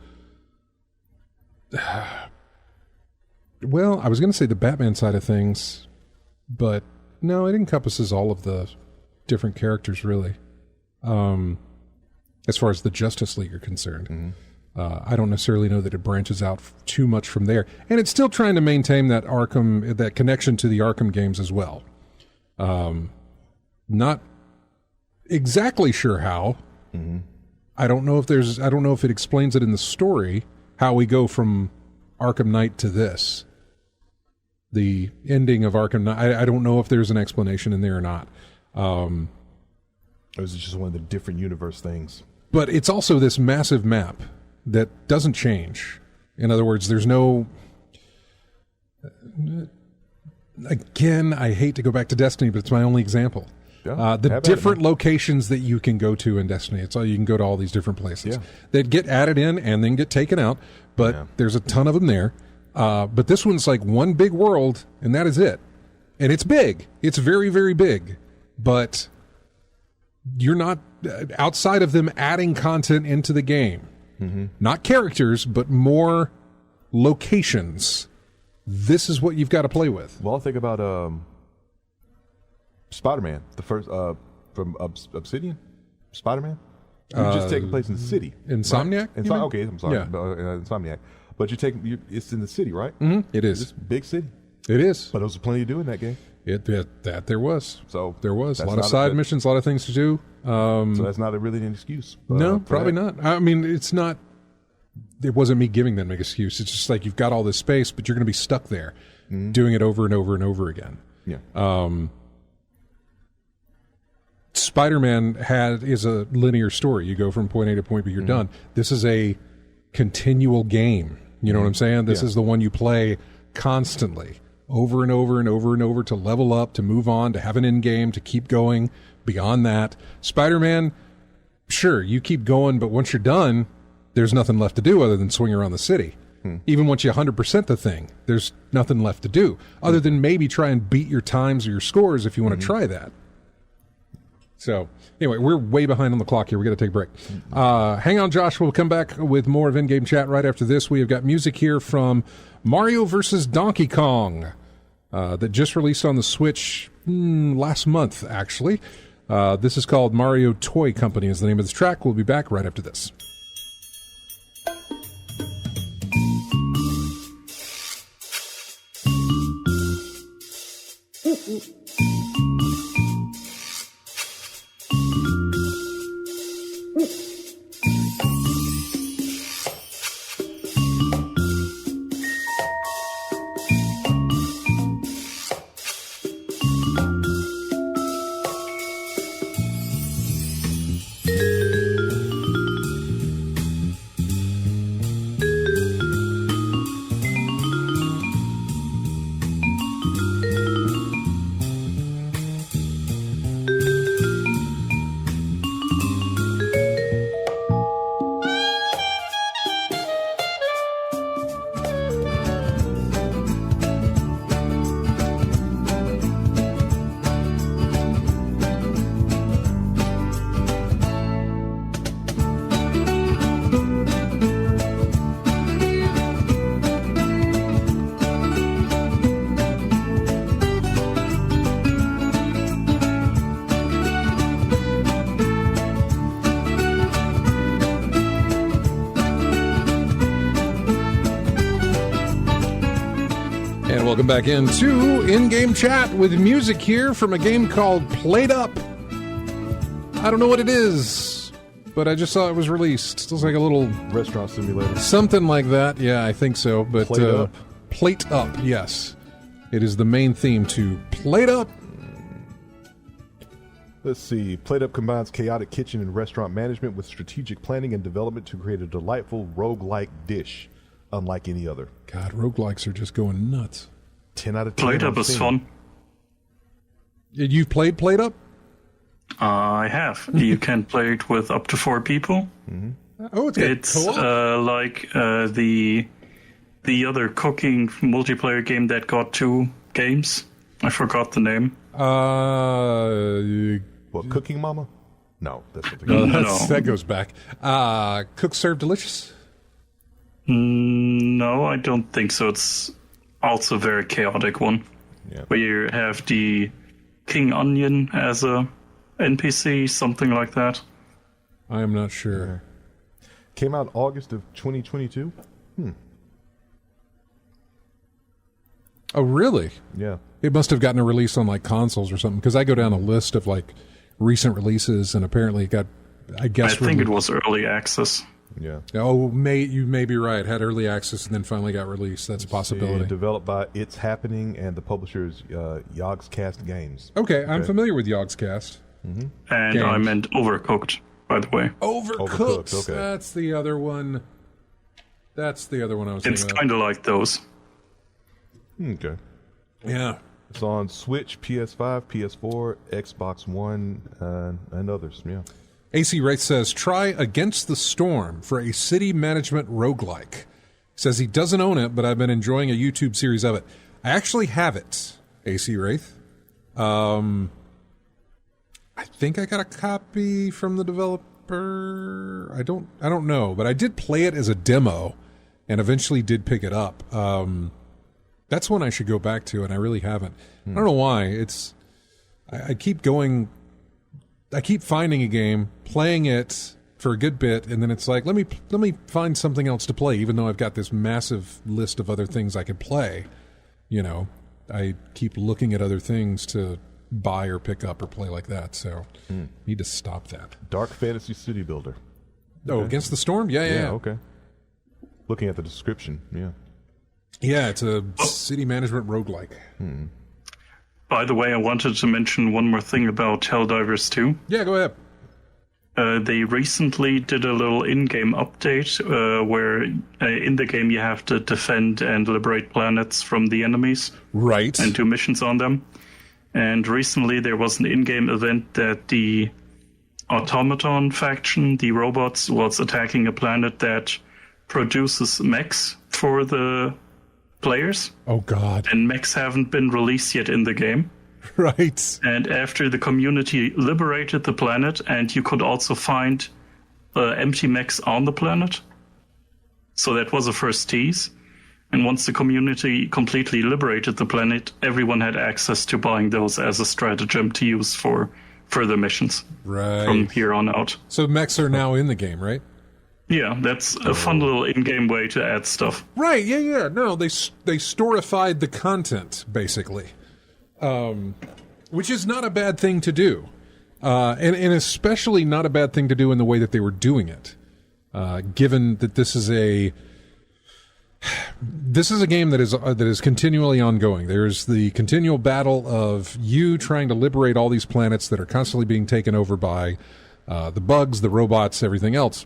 Well, I was going to say the Batman side of things, but no, it encompasses all of the different characters really. As far as the Justice League are concerned. I don't necessarily know that it branches out too much from there, and it's still trying to maintain that that connection to the Arkham games as well. Not exactly sure how. I don't know if it explains it in the story how we go from Arkham Knight to this. The ending of Arkham Knight. I don't know if there's an explanation in there or not. Or is it just one of the different universe things? But it's also this massive map that doesn't change. In other words, there's no... Again, I hate to go back to Destiny, but it's my only example. Yeah, the different locations that you can go to in Destiny. It's all you can go to all these different places. That get added in and then get taken out, but there's a ton of them there. But this one's like one big world, and that is it. And it's big. It's very, very big. But you're not... outside of them adding content into the game, Not characters, but more locations. This is what you've got to play with. Well, think about Spider-Man, the first from Obsidian. Spider-Man. You're just taking place in the city. Insomniac? Right? Okay, I'm sorry. Yeah. Insomniac. But it's in the city, right? It is. It's a big city. It is. But there was plenty to do in that game. That there was. So there was a lot of side missions, a lot of things to do. So that's not really an excuse. No, probably not. I mean, it's not. It wasn't me giving them an excuse. It's just like you've got all this space, but you're going to be stuck there, doing it over and over and over again. Yeah. Spider-Man is a linear story. You go from point A to point B, you're done. This is a continual game. You know what I'm saying? This is the one you play constantly, over and over and over and over, to level up, to move on, to have an end game, to keep going beyond that. Spider-Man, sure, you keep going, but once you're done, there's nothing left to do other than swing around the city. Even once you 100% the thing, there's nothing left to do other than maybe try and beat your times or your scores if you want to try that. So, anyway, we're way behind on the clock here. We got to take a break. Hang on, Josh. We'll come back with more of In-Game Chat right after this. We have got music here from Mario vs. Donkey Kong that just released on the Switch last month, actually. This is called Mario Toy Company is the name of this track. We'll be back right after this. Welcome back into In-Game Chat with music here from a game called Played Up. I don't know what it is, but I just saw it was released. It looks like a little restaurant simulator. Something like that. Yeah, I think so. But Plate Up, yes. It is the main theme to Plate Up. Let's see. Plate Up combines chaotic kitchen and restaurant management with strategic planning and development to create a delightful roguelike dish, unlike any other. God, roguelikes are just going nuts. 10 out of 10. Plate Up is fun. You've played Plate Up? I have. You can play it with up to 4 people. Oh, it's like the other cooking multiplayer game that got 2 games. I forgot the name. What, Cooking Mama? No, that's something. No. That goes back. Cook, Serve, Delicious? No, I don't think so. It's also a very chaotic one. Yeah. Where you have the King Onion as a NPC, something like that. I am not sure. Came out August of 2022. Oh, really? Yeah. It must have gotten a release on like consoles or something, because I go down a list of like recent releases, and apparently it got, I think it was early access. Yeah. Oh, you may be right. Had early access and then finally got released. That's a possibility. Developed by It's Happening, and the publisher is Yogscast Games. Okay, I'm familiar with Yogscast. And I meant Overcooked, by the way. Overcooked. Okay. That's the other one. I was thinking of. It's kind of like those. Okay. Yeah. It's on Switch, PS5, PS4, Xbox One, and others. Yeah. AC Wraith says, try Against the Storm for a city management roguelike. Says he doesn't own it, but I've been enjoying a YouTube series of it. I actually have it, AC Wraith. I think I got a copy from the developer? I don't know, but I did play it as a demo and eventually did pick it up. That's one I should go back to, and I really haven't. I don't know why. I keep finding a game, playing it for a good bit, and then it's like, let me find something else to play, even though I've got this massive list of other things I could play. I keep looking at other things to buy or pick up or play like that, so need to stop that. Dark Fantasy City Builder. Oh, Against the Storm? Yeah. Okay. Looking at the description, yeah. Yeah, it's a city management roguelike. By the way, I wanted to mention one more thing about Helldivers 2. Yeah, go ahead. They recently did a little in-game update where in the game you have to defend and liberate planets from the enemies. Right. And do missions on them. And recently there was an in-game event that the Automaton faction, the robots, was attacking a planet that produces mechs for the players. Oh, God. And mechs haven't been released yet in the game. Right. And after the community liberated the planet, and you could also find empty mechs on the planet. So that was a first tease. And once the community completely liberated the planet, everyone had access to buying those as a stratagem to use for further missions. Right. From here on out. So mechs are now in the game, right? Yeah, that's a fun little in-game way to add stuff. Right, yeah. No, they storified the content, basically. Which is not a bad thing to do. And especially not a bad thing to do in the way that they were doing it. Given that this is a game that is continually ongoing. There's the continual battle of you trying to liberate all these planets that are constantly being taken over by the bugs, the robots, everything else.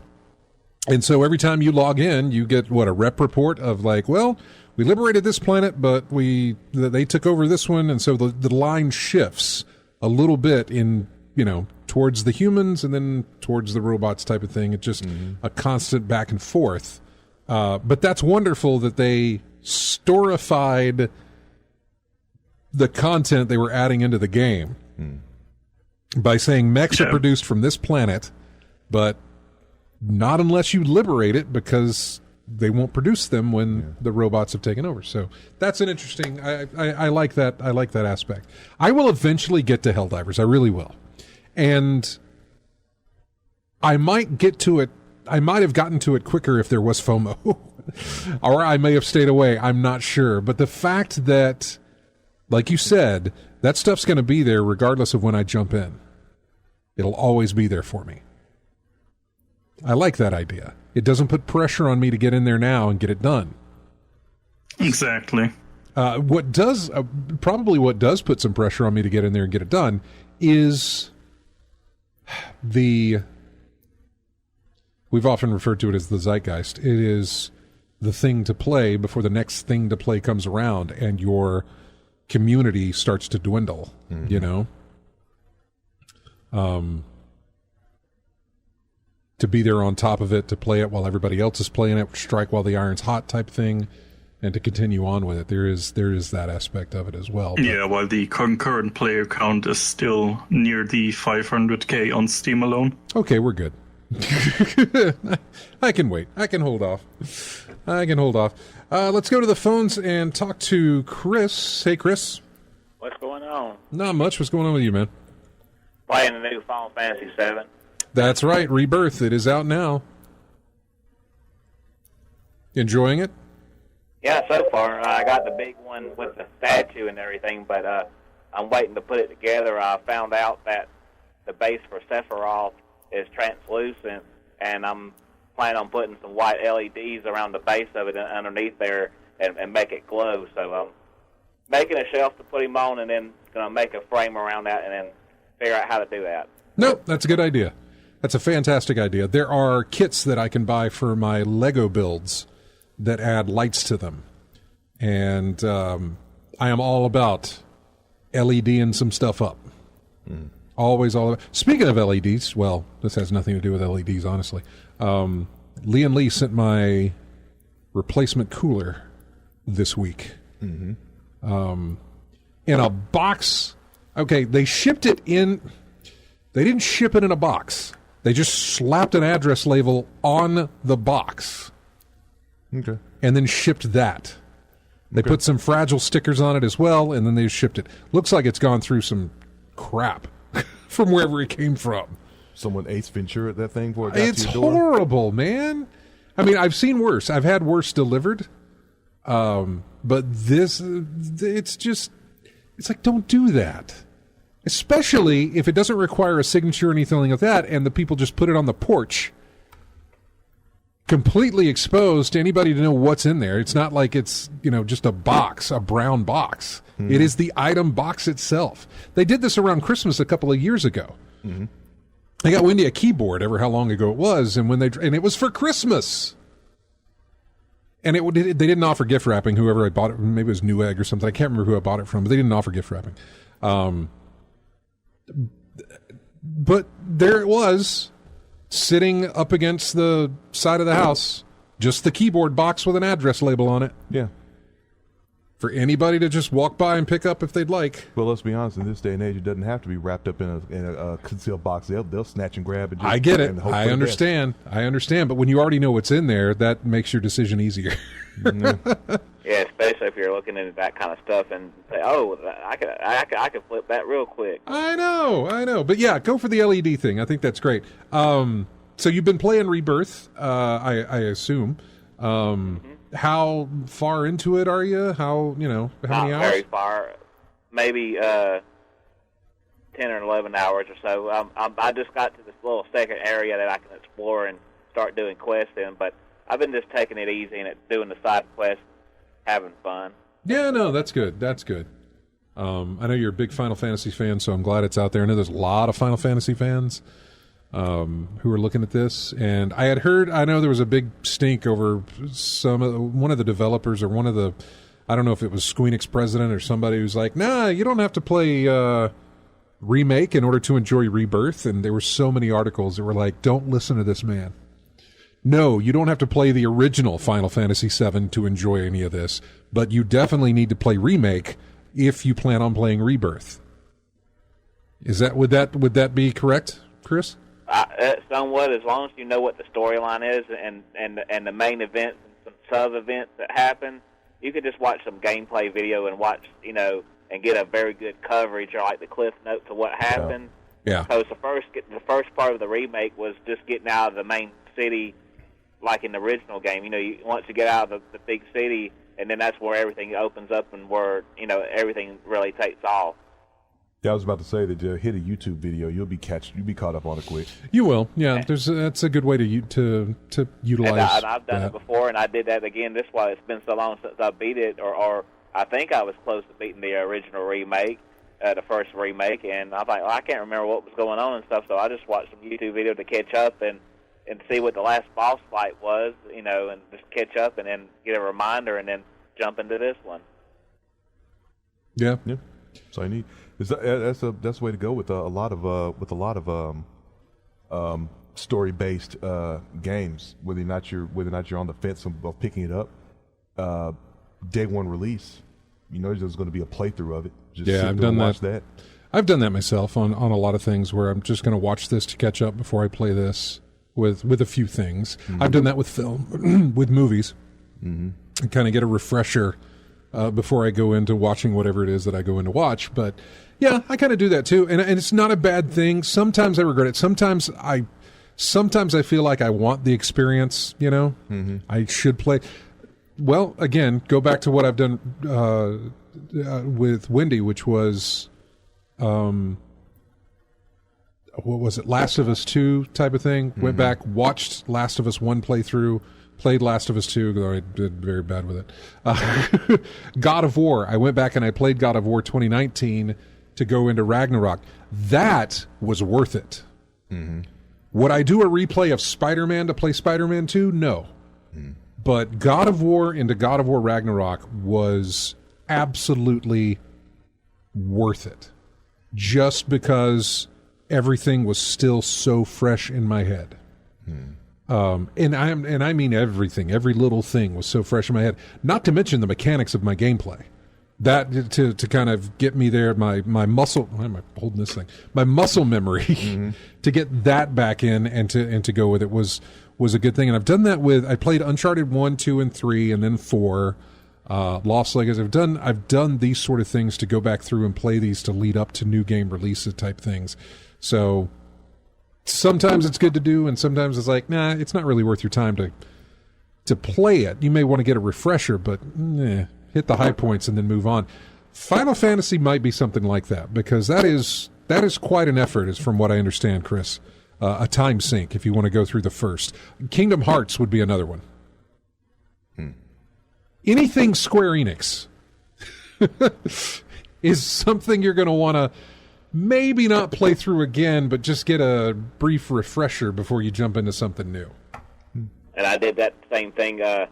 And so every time you log in, you get, a rep report of like, well, we liberated this planet, but they took over this one, and so the line shifts a little bit in, towards the humans and then towards the robots type of thing. It's just a constant back and forth. But that's wonderful that they storified the content they were adding into the game by saying mechs are produced from this planet, but not unless you liberate it, because they won't produce them when the robots have taken over. So that's an interesting. I like that. I like that aspect. I will eventually get to Helldivers. I really will, and I might get to it. I might have gotten to it quicker if there was FOMO, or I may have stayed away. I'm not sure. But the fact that, like you said, that stuff's going to be there regardless of when I jump in. It'll always be there for me. I like that idea. It doesn't put pressure on me to get in there now and get it done. Exactly. What does put some pressure on me to get in there and get it done is we've often referred to it as the zeitgeist. It is the thing to play before the next thing to play comes around and your community starts to dwindle, to be there on top of it, to play it while everybody else is playing it, strike while the iron's hot type thing, and to continue on with it. There is that aspect of it as well. But, yeah, while the concurrent player count is still near the 500k on Steam alone. Okay, we're good. I can wait. I can hold off. Let's go to the phones and talk to Chris. Hey, Chris. What's going on? Not much. What's going on with you, man? Playing the new Final Fantasy VII. That's right. Rebirth. It is out now. Enjoying it? Yeah, so far. I got the big one with the statue and everything, but I'm waiting to put it together. I found out that the base for Sephiroth is translucent, and I'm planning on putting some white LEDs around the base of it underneath there and make it glow. So I'm making a shelf to put him on, and then going to make a frame around that and then figure out how to do that. No, that's a good idea. That's a fantastic idea. There are kits that I can buy for my Lego builds that add lights to them. And I am all about LEDing some stuff up. Always all about. Speaking of LEDs, well, this has nothing to do with LEDs, honestly. Liam Lee sent my replacement cooler this week. In a box. Okay, they shipped it in. They didn't ship it in a box. They just slapped an address label on the box. Okay. And then shipped that. They put some fragile stickers on it as well, and then they shipped it. Looks like it's gone through some crap from wherever it came from. Someone Ace Ventura that thing before it got It's to your door? horrible, man. I mean, I've seen worse. I've had worse delivered. But this, it's like, don't do that. Especially if it doesn't require a signature or anything like that, and the people just put it on the porch, completely exposed to anybody to know what's in there. It's not like it's, just a box, a brown box. It is the item box itself. They did this around Christmas a couple of years ago. Mm-hmm. They got Wendy a keyboard, ever how long ago it was, and it was for Christmas. And they didn't offer gift wrapping. Whoever I bought it, maybe it was Newegg or something. I can't remember who I bought it from, but they didn't offer gift wrapping. But there it was, sitting up against the side of the house, just the keyboard box with an address label on it. Yeah. For anybody to just walk by and pick up if they'd like. Well, let's be honest. In this day and age, it doesn't have to be wrapped up in a concealed box. They'll snatch and grab it. I get it. I understand. But when you already know what's in there, that makes your decision easier. Yeah, especially if you're looking into that kind of stuff and say, "Oh, I could flip that real quick." I know. But yeah, go for the LED thing. I think that's great. So you've been playing Rebirth, I assume. How far into it are you? How many hours? Not very far. Maybe 10 or 11 hours or so. I just got to this little second area that I can explore and start doing quests in, but I've been just taking it easy and doing the side quests, having fun. Yeah, no, that's good. I know you're a big Final Fantasy fan, so I'm glad it's out there. I know there's a lot of Final Fantasy fans who are looking at this, and I know there was a big stink over one of the developers or I don't know if it was Squeenix president or somebody who's like, nah, you don't have to play Remake in order to enjoy Rebirth, and there were so many articles that were like, don't listen to this man. No, you don't have to play the original Final Fantasy VII to enjoy any of this, but you definitely need to play Remake if you plan on playing Rebirth. Would that be correct, Chris? Somewhat, as long as you know what the storyline is and the main events and some sub-events that happen, you could just watch some gameplay video and watch, and get a very good coverage or like the cliff notes of what happened. Yeah. Because the first part of the remake was just getting out of the main city, like in the original game. Once you get out of the big city, and then that's where everything opens up and where everything really takes off. Yeah, I was about to say that hit a YouTube video, you'll be caught up on it quick. You will, yeah. That's a good way to utilize. And I've done it before, and I did that again. This why it's been so long since I beat it, or I think I was close to beating the original remake, the first remake, and I was like, I can't remember what was going on and stuff. So I just watched some YouTube video to catch up and see what the last boss fight was, and just catch up and then get a reminder and then jump into this one. Yeah. So I need. That's the way to go with a lot of story based games. Whether or not you're on the fence of picking it up, day one release, there's going to be a playthrough of it. I've done that. I've done that myself on a lot of things where I'm just going to watch this to catch up before I play this with a few things. Mm-hmm. I've done that with film, with movies, and kind of get a refresher before I go into watching whatever it is that I go in to watch. But yeah, I kind of do that too, and it's not a bad thing. Sometimes I regret it. Sometimes I feel like I want the experience. I should play. Well, again, go back to what I've done with Wendy, which was, what was it, Last of Us 2 type of thing. Went back, watched Last of Us 1 playthrough. Played Last of Us 2, though I did very bad with it. God of War. I went back and I played God of War 2019 to go into Ragnarok. That was worth it. Mm-hmm. Would I do a replay of Spider-Man to play Spider-Man 2? No. But God of War into God of War Ragnarok was absolutely worth it. Just because everything was still so fresh in my head. And I mean everything, every little thing was so fresh in my head. Not to mention the mechanics of my gameplay. that to kind of get me there. My muscle. Why am I holding this thing? My muscle memory to get that back in and to go with it was a good thing. And I've done that with. I played Uncharted 1, 2, and 3, and then 4. Lost Legacy. I've done these sort of things to go back through and play these to lead up to new game releases type things. So sometimes it's good to do, and sometimes it's like, nah, it's not really worth your time to play it. You may want to get a refresher, but hit the high points and then move on. Final Fantasy might be something like that, because that is quite an effort, is from what I understand, Chris. A time sink if you want to go through the first. Kingdom Hearts would be another one. Anything Square Enix is something you're going to want to maybe not play through again, but just get a brief refresher before you jump into something new. And I did that same thing. I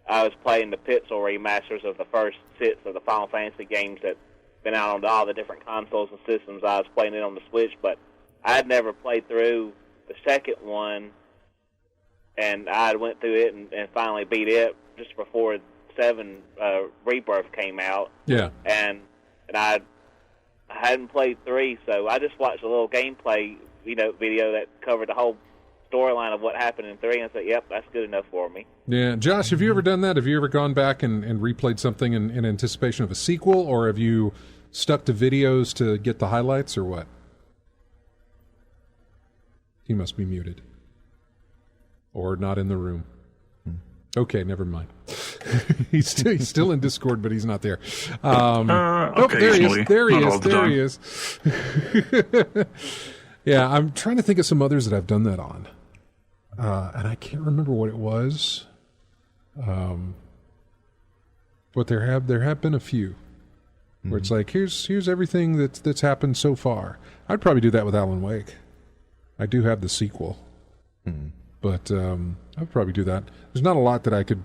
was playing the Pixel remasters of the first 6 of the Final Fantasy games that been out on all the different consoles and systems. I was playing it on the Switch, but I had never played through the second one, and I went through it and finally beat it just before 7 Rebirth came out. Yeah. And I hadn't played 3, so I just watched a little gameplay, video that covered the whole storyline of what happened in 3, and I said, yep, that's good enough for me. Yeah. Josh, have you ever done that? Have you ever gone back and replayed something in anticipation of a sequel, or have you stuck to videos to get the highlights, or what? He must be muted. Or not in the room. Okay, never mind. he's still in Discord, but he's not there. There he is. There he is. Yeah, I'm trying to think of some others that I've done that on. And I can't remember what it was. But there have been a few where it's like, here's everything that's happened so far. I'd probably do that with Alan Wake. I do have the sequel. But I'd probably do that. There's not a lot that I could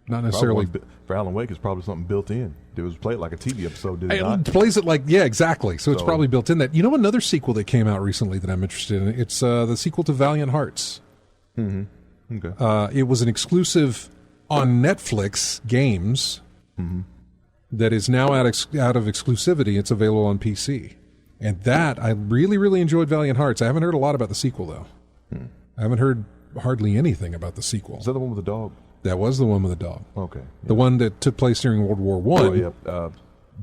not necessarily... For Alan Wake, it's probably something built in. It was played like a TV episode, did it not? It plays it like... Yeah, exactly. So it's probably built in that. You know another sequel that came out recently that I'm interested in? It's the sequel to Valiant Hearts. Okay. It was an exclusive on Netflix games that is now out of exclusivity. It's available on PC. And that, I really, really enjoyed Valiant Hearts. I haven't heard a lot about the sequel, though. I haven't heard hardly anything about the sequel. Is that the one with the dog? That was the one with the dog. Okay. Yeah. The one that took place during World War I. Oh, yeah.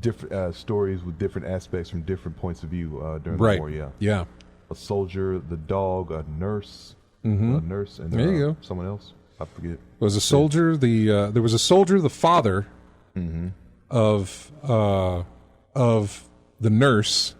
Different stories with different aspects from different points of view during the war, yeah. Yeah. A soldier, the dog, a nurse, a nurse, and there you go. Someone else. I forget. There was a soldier, there was a soldier, the father of the nurse,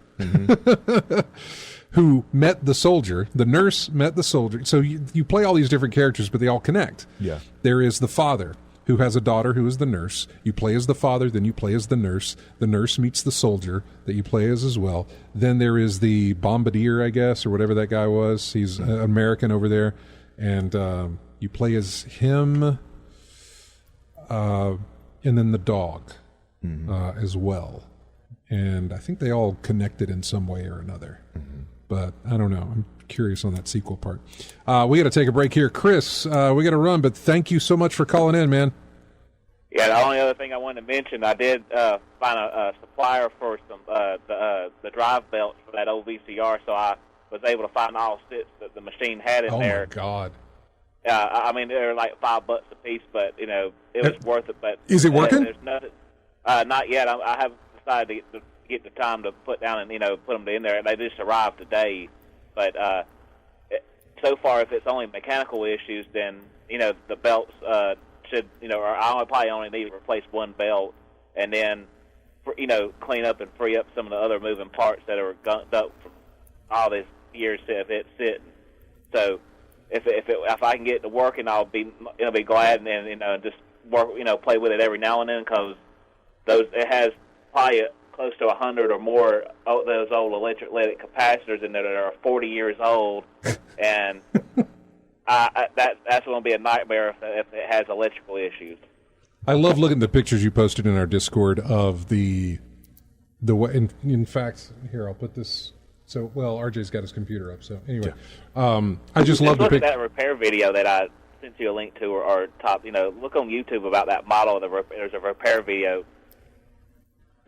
who met the soldier. The nurse met the soldier. So you play all these different characters, but they all connect. Yeah. There is the father, who has a daughter who is the nurse. You play as the father, then you play as the nurse. The nurse meets the soldier that you play as well. Then there is the bombardier, I guess, or whatever that guy was. He's American over there. And you play as him, and then the dog as well. And I think they all connected in some way or another. But I don't know. I'm curious on that sequel part. We got to take a break here. Chris, we got to run, but thank you so much for calling in, man. Yeah, the only other thing I wanted to mention, I did find a supplier for some the drive belts for that old VCR, so I was able to find all 6 that the machine had in there. Oh, my God. I mean, they're like $5 a piece, but, it was worth it. But is it working? There's nothing. Not yet. I haven't decided to get the time to put down and, put them in there. They just arrived today. But so far, if it's only mechanical issues, then, the belts should, or I probably only need to replace one belt and then, clean up and free up some of the other moving parts that are gunked up from all these years of it sitting. So if I can get it to working, I'll be glad, and then, just work, play with it every now and then, because it has probably close to 100 or more of those old electrolytic capacitors in there that are 40 years old, and that's going to be a nightmare if it has electrical issues. I love looking at the pictures you posted in our Discord of the way. In fact, here, I'll put this. So, well, RJ's got his computer up. So, anyway, I just love the picture. Look at that repair video that I sent you a link to, or top. Look on YouTube about that model. There's a repair video.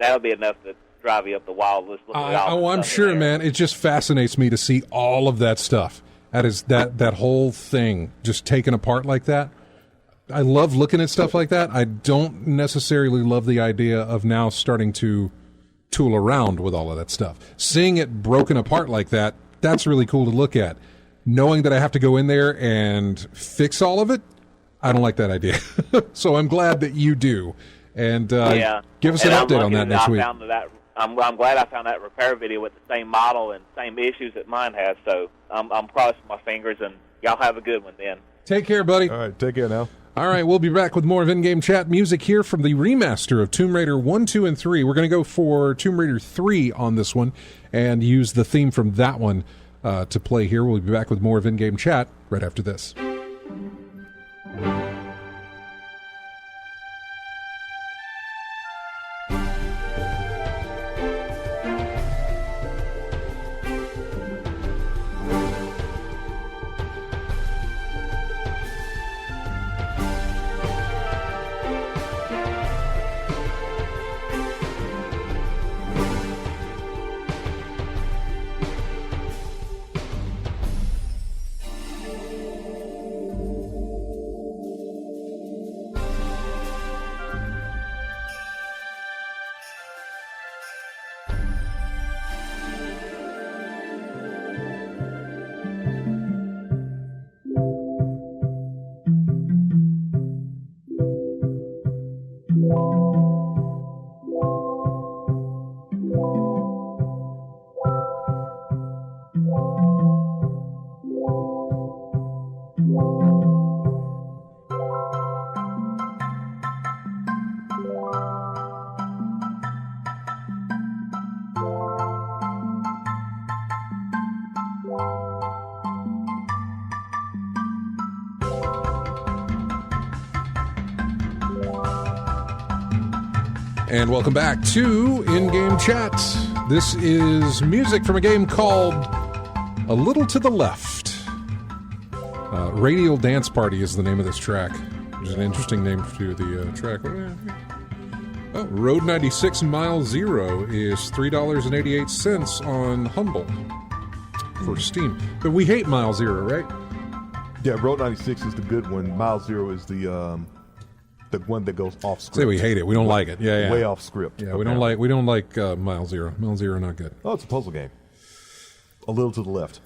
that'll be enough to drive you up the wall. Just looking at all the I'm stuff in sure, there. man. It just fascinates me to see all of that stuff. That whole thing just taken apart like that. I love looking at stuff like that. I don't necessarily love the idea of now starting to tool around with all of that stuff. Seeing it broken apart like that, that's really cool to look at. Knowing that I have to go in there and fix all of it, I don't like that idea. So I'm glad that you do. And give us an update on that next week. I'm glad I found that repair video with the same model and same issues that mine has. So I'm crossing my fingers, and y'all have a good one then. Take care, buddy. All right, take care now. All right, we'll be back with more of In-Game Chat music here from the remaster of Tomb Raider 1, 2, and 3. We're going to go for Tomb Raider 3 on this one and use the theme from that one to play here. We'll be back with more of In-Game Chat right after this. And welcome back to In-Game Chat. This is music from a game called A Little to the Left. Radial Dance Party is the name of this track, which is an interesting name to the track. Oh, Road 96 Mile Zero is $3.88 on Humble for Steam. But we hate Mile Zero, right? Yeah, Road 96 is the good one. Mile Zero is the one that goes off script. Say we hate it. We don't like it. Yeah. Way off script. Yeah, we don't like Mile Zero. Mile Zero, not good. Oh, it's a puzzle game. A Little to the Left.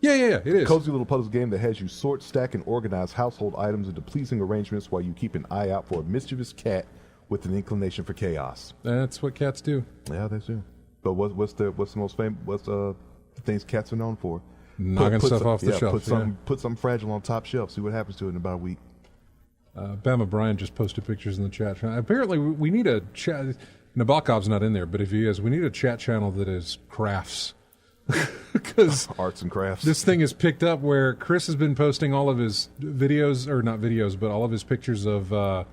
Yeah, it is. Cozy little puzzle game that has you sort, stack, and organize household items into pleasing arrangements while you keep an eye out for a mischievous cat with an inclination for chaos. That's what cats do. Yeah, they do. But what's the most famous? What's the things cats are known for? Knocking stuff off the shelf. Put something fragile on top shelf. See what happens to it in about a week. Bama Brian just posted pictures in the chat channel. Apparently, we need a chat. Nabokov's not in there, but if he is, we need a chat channel that is crafts. Because arts and crafts. This thing is picked up where Chris has been posting all of his videos, or not videos, but all of his pictors of, all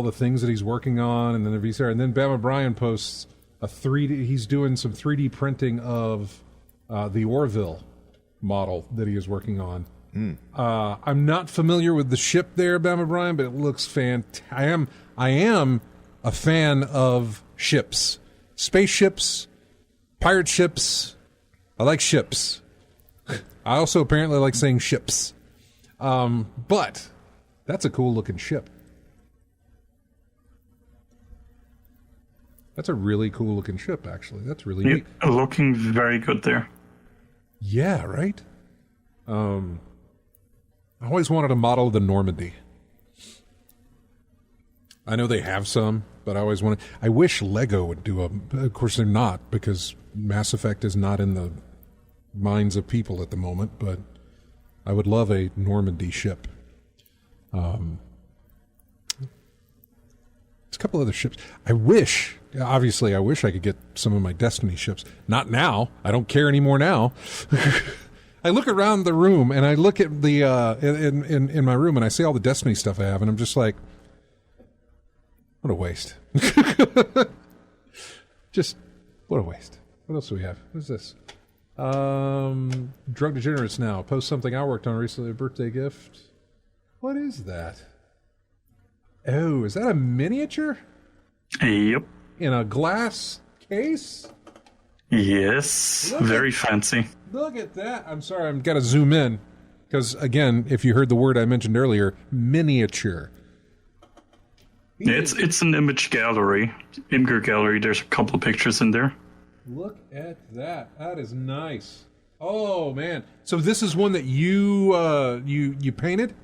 the things that he's working on, and then the VCR. And then Bama Brian posts a 3D. He's doing some 3D printing of the Orville model that he is working on. I'm not familiar with the ship there, Bama Brian, but it looks fantastic. I am a fan of ships, spaceships, pirate ships. I like ships. I also apparently like saying ships. But that's a cool looking ship. That's a really cool looking ship, actually. That's really neat. Looking very good there. Yeah, right? I always wanted a model of the Normandy. I know they have some, but I wish Lego would do of course they're not, because Mass Effect is not in the minds of people at the moment, but I would love a Normandy ship. It's a couple other ships. I wish I could get some of my Destiny ships. Not now. I don't care anymore now. I look around the room and I look at the in my room and I see all the Destiny stuff I have, and I'm just like, what a waste. Just what a waste. What else do we have? What is this? Drug Degenerates Now. Post something I worked on recently, a birthday gift. What is that? Oh, is that a miniature? Yep. in a glass case? Yes, very fancy. Look at that. I'm sorry, I've got to zoom in. Because, again, if you heard the word I mentioned earlier, miniature. Yeah, it's an image gallery, Imgur gallery. There's a couple of pictures in there. Look at that. That is nice. Oh, man. So this is one that you painted?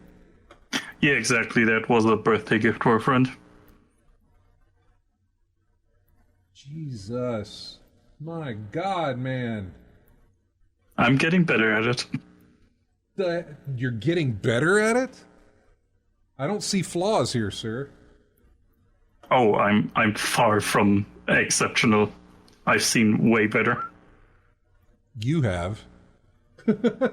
Yeah, exactly. That was a birthday gift for a friend. Jesus. My God, man. I'm getting better at it. You're getting better at it? I don't see flaws here, sir. Oh, I'm far from exceptional. I've seen way better. You have.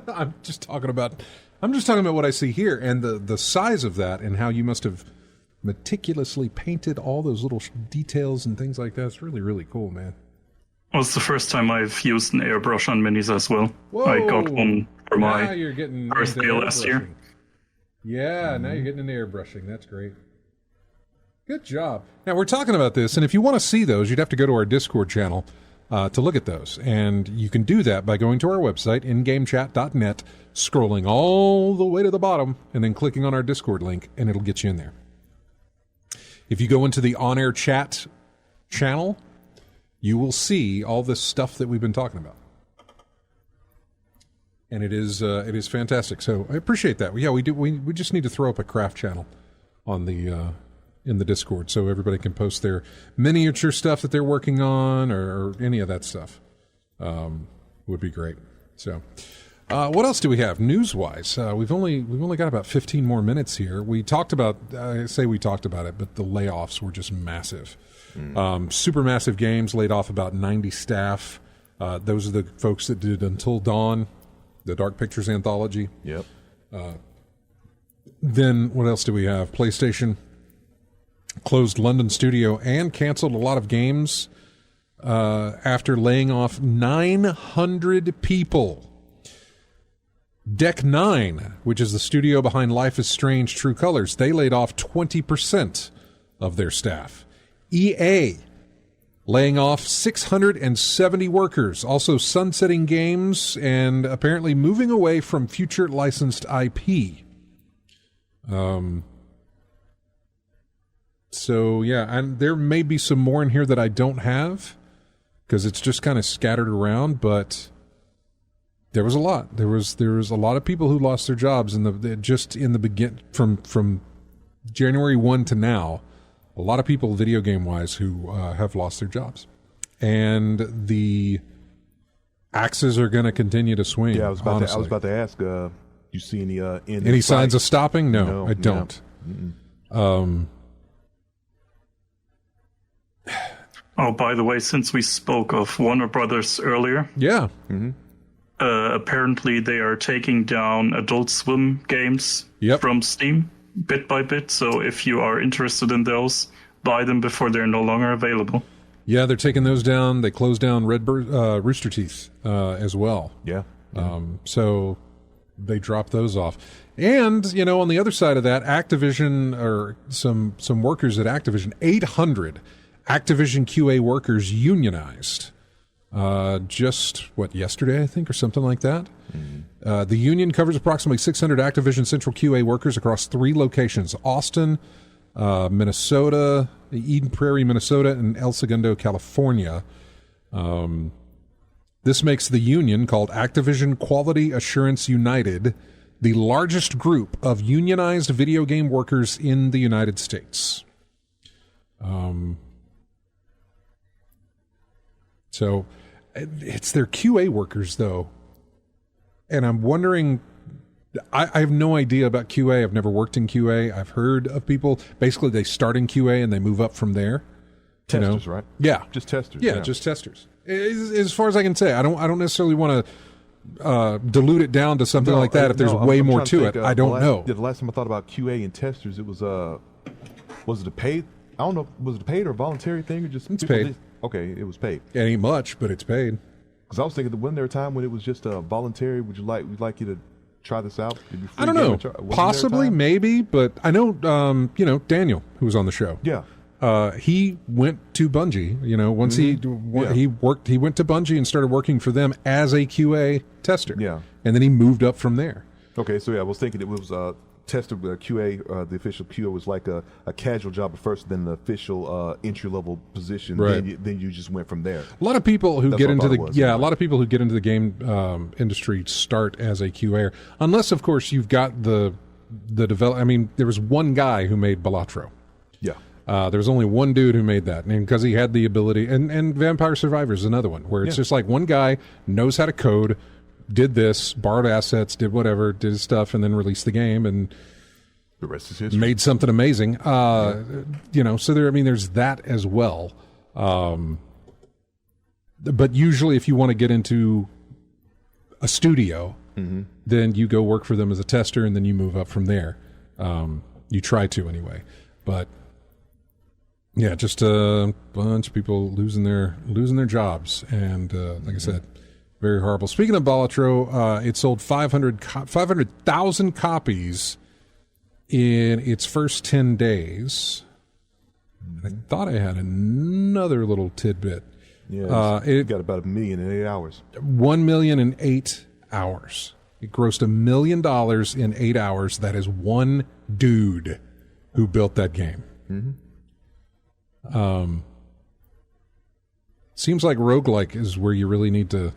I'm just talking about what I see here, and the size of that, and how you must have meticulously painted all those little details and things like that. It's really, really cool, man. Well, it's the first time I've used an airbrush on minis as well. Whoa. I got one for Now my you're getting birthday into last year. Yeah, now you're getting into airbrushing. That's great. Good job. Now, we're talking about this, and if you want to see those, you'd have to go to our Discord channel to look at those. And you can do that by going to our website, ingamechat.net, scrolling all the way to the bottom, and then clicking on our Discord link, and it'll get you in there. If you go into the on-air chat channel, you will see all this stuff that we've been talking about. And it is fantastic. So I appreciate that. Yeah, we do. We just need to throw up a craft channel on the in the Discord so everybody can post their miniature stuff that they're working on or any of that stuff. Would be great. So what else do we have news-wise? We've only got about 15 more minutes here. We talked about we talked about it, but the layoffs were just massive. Super massive games laid off about 90 staff. Those are the folks that did Until Dawn, the Dark Pictures anthology. Yep. Then what else do we have? PlayStation closed London studio and canceled a lot of games after laying off 900 people. Deck 9, which is the studio behind Life is Strange True Colors, they laid off 20% of their staff. EA laying off 670 workers, also sunsetting games and apparently moving away from future licensed IP. So, yeah, and there may be some more in here that I don't have because it's just kind of scattered around, but there was a lot. There was a lot of people who lost their jobs from January 1 to now. A lot of people, video game wise, who have lost their jobs, and the axes are going to continue to swing. Yeah, I was about to ask. You see any signs of stopping? No, I don't. Oh, by the way, since we spoke of Warner Brothers earlier, yeah. Apparently they are taking down Adult Swim games from Steam bit by bit. So if you are interested in those, buy them before they're no longer available. Yeah, they're taking those down. They closed down Rooster Teeth as well. Yeah. So they dropped those off. And, on the other side of that, Activision, or some workers at Activision, 800 Activision QA workers unionized. Yesterday, I think, or something like that. The union covers approximately 600 Activision Central QA workers across 3 locations: Austin, Minnesota, Eden Prairie, Minnesota, and El Segundo, California. This makes the union, called Activision Quality Assurance United, the largest group of unionized video game workers in the United States. So it's their QA workers, though. And I'm wondering, I have no idea about QA. I've never worked in QA. I've heard of people, basically they start in QA and they move up from there. Testers, right? Yeah. Just testers. Yeah, just testers. As far as I can say, I don't necessarily want to dilute it down to something like that if there's way more to it. I don't know. The last time I thought about QA and testers, it was it a paid? I don't know. Was it a paid or voluntary thing, or just? It's paid. Okay, it was paid. It ain't much, but it's paid. Because I was thinking, wasn't there a time when it was just voluntary? We'd like you to try this out? I don't know. Possibly, maybe, but I know, Daniel, who was on the show. Yeah. he went to Bungie. You know, once he went to Bungie and started working for them as a QA tester. Yeah. And then he moved up from there. Okay, so I was thinking it was tester QA. The official QA was like a casual job at first, then the official entry level position. Right. Then you just went from there. A lot of people who get into a lot of people who get into the game industry start as a QA, unless of course you've got the develop. I mean, there was one guy who made Balatro. Yeah. There was only one dude who made that, and because he had the ability, and Vampire Survivors is another one where it's just like one guy knows how to code, did this, borrowed assets, did whatever, did his stuff, and then released the game, and the rest is history. Made something amazing. You know, so there's that as well. But usually, if you want to get into a studio, then you go work for them as a tester, and then you move up from there. You try to anyway, but. Yeah, just a bunch of people losing their jobs, and like I said, very horrible. Speaking of Balatro, it sold 500,000 copies in its first 10 days. I thought I had another little tidbit. Yeah, it got about $1 million in 8 hours. 1 million in 8 hours. It grossed $1 million in 8 hours. That is one dude who built that game. Seems like roguelike is where you really need to.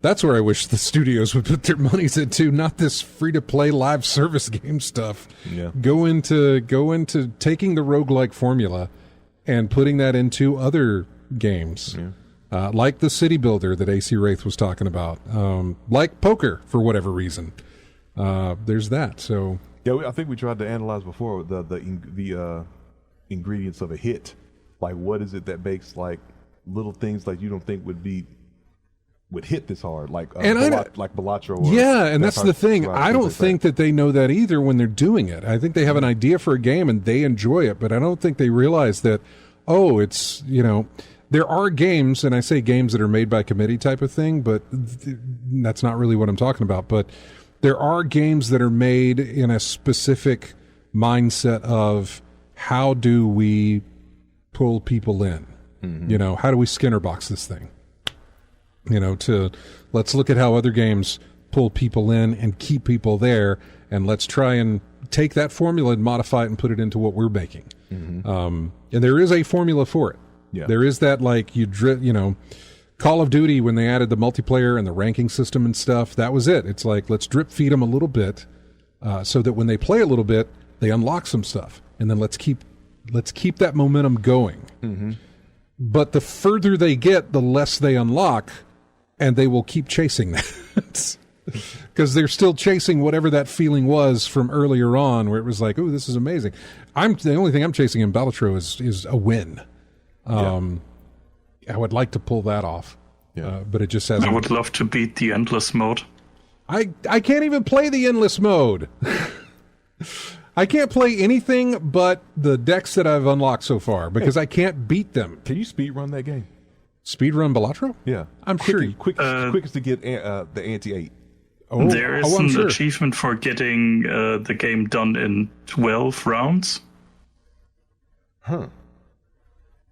That's where I wish the studios would put their monies into, not this free-to-play live service game stuff. Yeah. Go into taking the roguelike formula and putting that into other games, like the City Builder that AC Wraith was talking about, like poker for whatever reason. There's that. So yeah, I think we tried to analyze before the ingredients of a hit. Like, what is it that makes like little things like you don't think would hit this hard, like Balatro. And that's the thing. I don't think that they know that either when they're doing it. I think they have an idea for a game and they enjoy it, but I don't think they realize that. Oh, it's there are games, and I say games that are made by committee type of thing, but that's not really what I'm talking about. But there are games that are made in a specific mindset of how do we pull people in. How do we Skinner box this thing? Let's look at how other games pull people in and keep people there, and let's try and take that formula and modify it and put it into what we're making. And there is a formula for it. Yeah. There is that, like, Call of Duty, when they added the multiplayer and the ranking system and stuff, that was it. It's like, let's drip feed them a little bit so that when they play a little bit, they unlock some stuff. And then let's keep that momentum going. But the further they get, the less they unlock, and they will keep chasing that. Because they're still chasing whatever that feeling was from earlier on, where it was like, "Ooh, this is amazing." The only thing I'm chasing in Balatro is a win. I would like to pull that off, but it just hasn't. I would love to beat the endless mode. I can't even play the endless mode. I can't play anything but the decks that I've unlocked so far because I can't beat them. Can you speed run that game? Speed run Balatro? Yeah, I'm sure. Quickest to get the anti-8. There is an achievement for getting the game done in 12 rounds.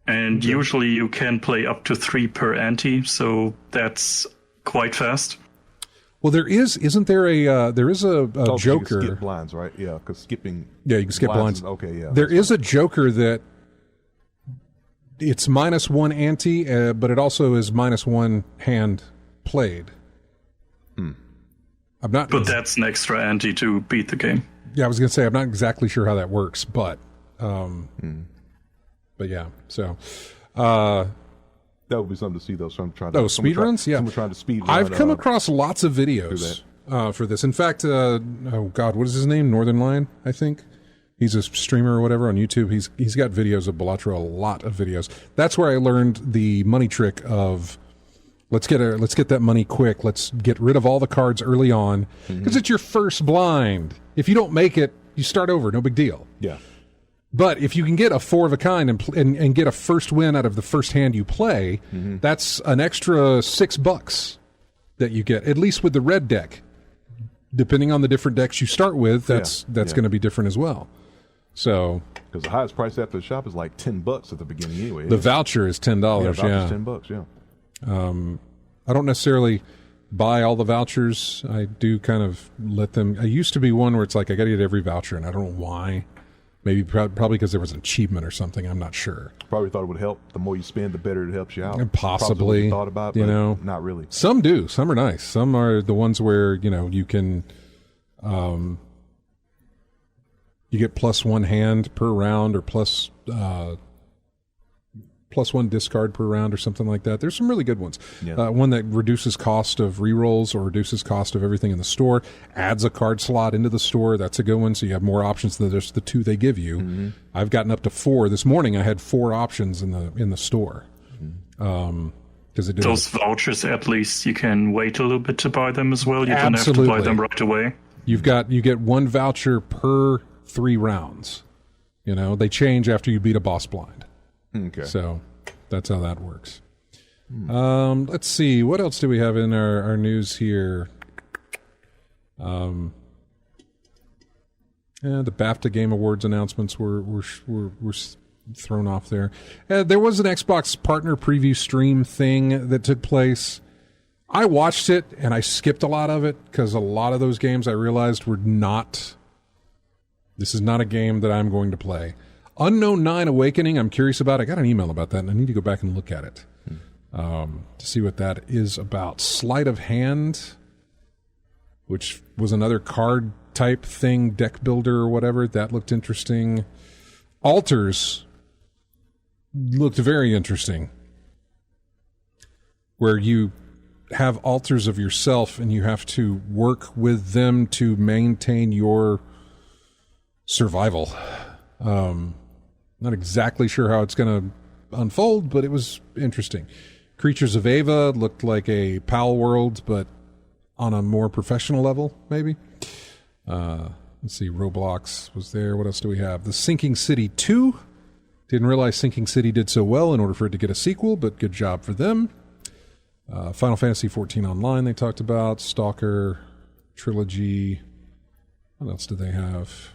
And usually you can play up to 3 per ante, so that's quite fast. Well, isn't there a Joker? You can skip blinds, right? Yeah, because skipping. Yeah, you can skip blinds. Okay, yeah. There is a Joker that it's -1 ante, but it also is -1 hand played. I'm not. But that's an extra ante to beat the game. Yeah, I was going to say I'm not exactly sure how that works, but yeah. So. That would be something to see, though. So I'm trying. Speed runs. Yeah, someone trying to speed run. I've come across lots of videos for this. In fact, oh God, what is his name? Northern Lion, I think. He's a streamer or whatever on YouTube. He's got videos of Balatro, a lot of videos. That's where I learned the money trick of let's get that money quick. Let's get rid of all the cards early on because it's your first blind. If you don't make it, you start over. No big deal. Yeah. But if you can get a 4 of a kind and get a first win out of the first hand you play, that's an extra $6 that you get, at least with the red deck. Depending on the different decks you start with, that's going to be different as well. So because the highest price after the shop is like $10 at the beginning anyway. the voucher is $10. yeah, Yeah, $10. Yeah. I don't necessarily buy all the vouchers. I do kind of let them. I used to be one where it's like I got to get every voucher, and I don't know why. Maybe probably because there was an achievement or something. I'm not sure. Probably thought it would help. The more you spend, the better it helps you out. And possibly, thought about, you but know, not really. Some do. Some are nice. Some are the ones where you can, you get +1 hand per round or +1 discard per round or something like that. There's some really good ones. Yeah. One that reduces cost of rerolls or reduces cost of everything in the store, adds a card slot into the store. That's a good one. So you have more options than just the 2 they give you. Mm-hmm. I've gotten up to 4. This morning I had 4 options in the store. Because those vouchers, at least you can wait a little bit to buy them as well. You don't have to buy them right away. You get 1 voucher per 3 rounds. They change after you beat a boss blind. Okay. So that's how that works. Let's see. What else do we have in our news here? The BAFTA Game Awards announcements were thrown off there. There was an Xbox partner preview stream thing that took place. I watched it, and I skipped a lot of it because a lot of those games I realized were not... This is not a game that I'm going to play. Unknown 9 Awakening, I'm curious about. I got an email about that, and I need to go back and look at it to see what that is about. Sleight of Hand, which was another card type thing, deck builder or whatever. That looked interesting. Altars looked very interesting, where you have altars of yourself, and you have to work with them to maintain your survival. Not exactly sure how it's going to unfold, but it was interesting. Creatures of Ava looked like a Pal World, but on a more professional level, maybe. Let's see, Roblox was there. What else do we have? The Sinking City 2. Didn't realize Sinking City did so well in order for it to get a sequel, but good job for them. Final Fantasy 14 Online they talked about. Stalker Trilogy. What else did they have?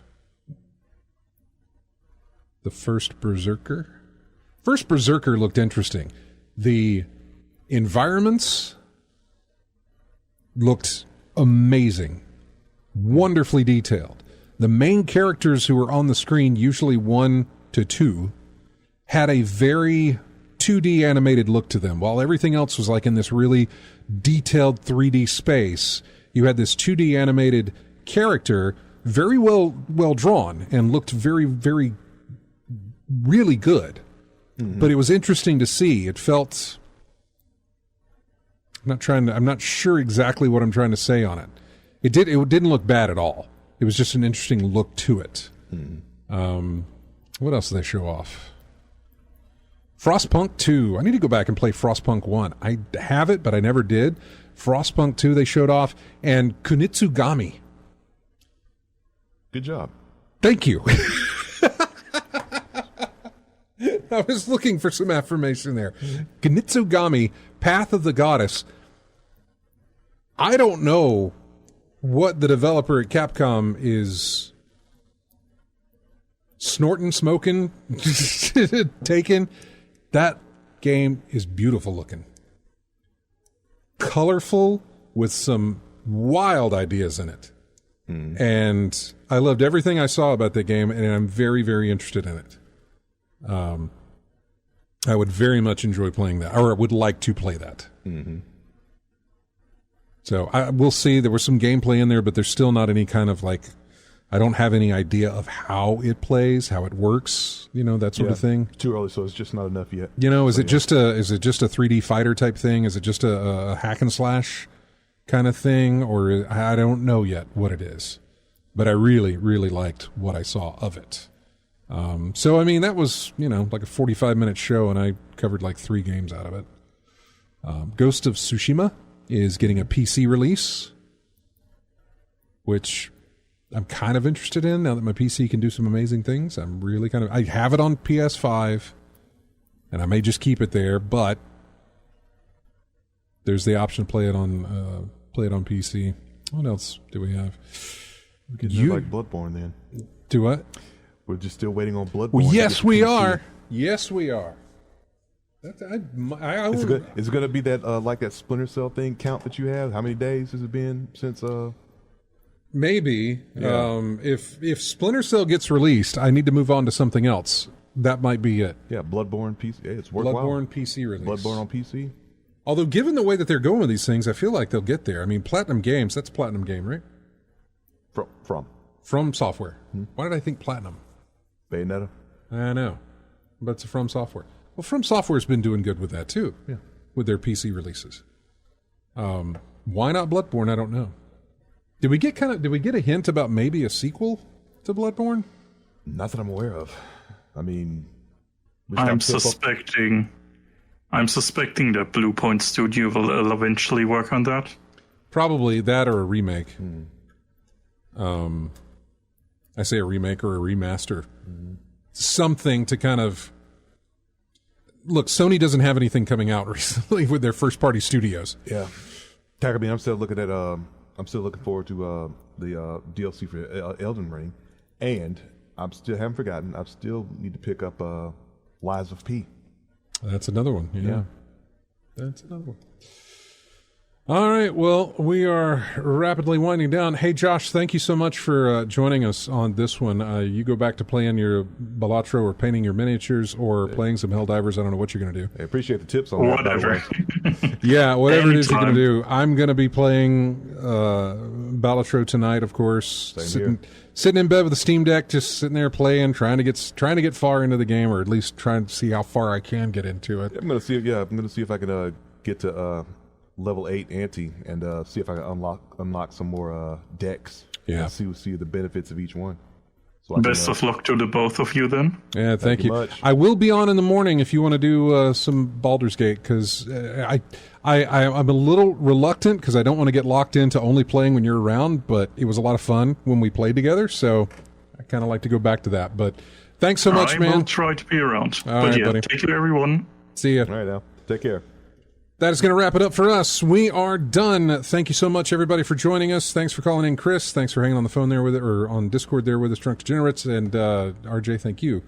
The First Berserker. First Berserker looked interesting. The environments looked amazing. Wonderfully detailed. The main characters who were on the screen, usually 1 to 2, had a very 2D animated look to them. While everything else was like in this really detailed 3D space, you had this 2D animated character, very well drawn, and looked very, very really good. Mm-hmm. But it was interesting to see. It felt... I'm not sure exactly what I'm trying to say on it. It didn't look bad at all. It was just an interesting look to it. Mm-hmm. What else did they show off? Frostpunk 2. I need to go back and play Frostpunk 1. I have it, but I never did. Frostpunk 2 they showed off, and Kunitsugami. Good job. Thank you. I was looking for some affirmation there. Kunitsugami, Path of the Goddess. I don't know what the developer at Capcom is snorting, smoking, taking. That game is beautiful looking. Colorful with some wild ideas in it. Mm. And I loved everything I saw about that game, and I'm very, very interested in it. I would very much enjoy playing that, or I would like to play that. Mm-hmm. So we'll see. There was some gameplay in there, but there's still not any kind of like, I don't have any idea of how it plays, how it works, that sort of thing. Too early, so it's just not enough yet. Is it just a 3D fighter type thing? Is it just a hack and slash kind of thing, or I don't know yet what it is. But I really, really liked what I saw of it. So, I mean, that was, like a 45-minute show, and I covered like 3 games out of it. Ghost of Tsushima is getting a PC release, which I'm kind of interested in now that my PC can do some amazing things. I'm really I have it on PS5, and I may just keep it there, but there's the option to play it on PC. What else do we have? We could do like Bloodborne then. Do what? We're just still waiting on Bloodborne. Well, to yes, get to we PC. are. Yes, we are. Is it going to be that like that Splinter Cell thing count that you have? How many days has it been since? Maybe. Yeah. If Splinter Cell gets released, I need to move on to something else. That might be it. Yeah, Bloodborne PC. Yeah, it's worthwhile. Bloodborne PC release. Bloodborne on PC. Although, given the way that they're going with these things, I feel like they'll get there. I mean, Platinum Games, that's Platinum Game, right? From Software. Why did I think Platinum? Bayonetta. I know. But it's From Software. Well, From Software's been doing good with that, too. Yeah. With their PC releases. Why not Bloodborne? I don't know. Did we get a hint about maybe a sequel to Bloodborne? Not that I'm aware of. I mean, I'm suspecting that Blue Point Studio will eventually work on that. Probably that or a remake. I say a remake or a remaster. Something to kind of... Look, Sony doesn't have anything coming out recently with their first-party studios. Yeah. I mean, I'm still looking forward to the DLC for Elden Ring, and I haven't forgotten. I still need to pick up Lies of P. That's another one. Yeah. That's another one. All right. Well, we are rapidly winding down. Hey, Josh, thank you so much for joining us on this one. You go back to playing your Balatro or painting your miniatures or playing some Helldivers. I don't know what you're going to do. I appreciate the tips on that. Whatever. Yeah, whatever it is you're going to do. I'm going to be playing Balatro tonight, of course. Sitting in bed with a Steam Deck, just sitting there playing, trying to get far into the game, or at least trying to see how far I can get into it. I'm going to see if I can get to level 8 ante and see if I can unlock some more decks. Yeah. And see the benefits of each one. So Best of luck to the both of you then. Yeah, thank you. Much. I will be on in the morning if you want to do some Baldur's Gate, because I'm a little reluctant because I don't want to get locked into only playing when you're around, but it was a lot of fun when we played together, so I kind of like to go back to that. But thanks so much, man. I will try to be around. All right, buddy. Thank you, everyone. See ya. All right, now. Take care. That is going to wrap it up for us. We are done. Thank you so much, everybody, for joining us. Thanks for calling in, Chris. Thanks for hanging on the phone there with it, or on Discord there with us, Drunk Degenerates. And RJ, thank you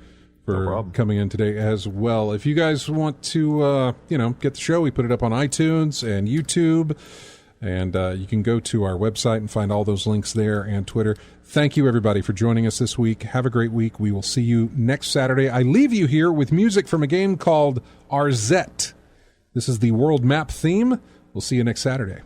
for coming in today as well. If you guys want to, get the show, we put it up on iTunes and YouTube, and you can go to our website and find all those links there, and Twitter. Thank you, everybody, for joining us this week. Have a great week. We will see you next Saturday. I leave you here with music from a game called Arzette. This is the world map theme. We'll see you next Saturday.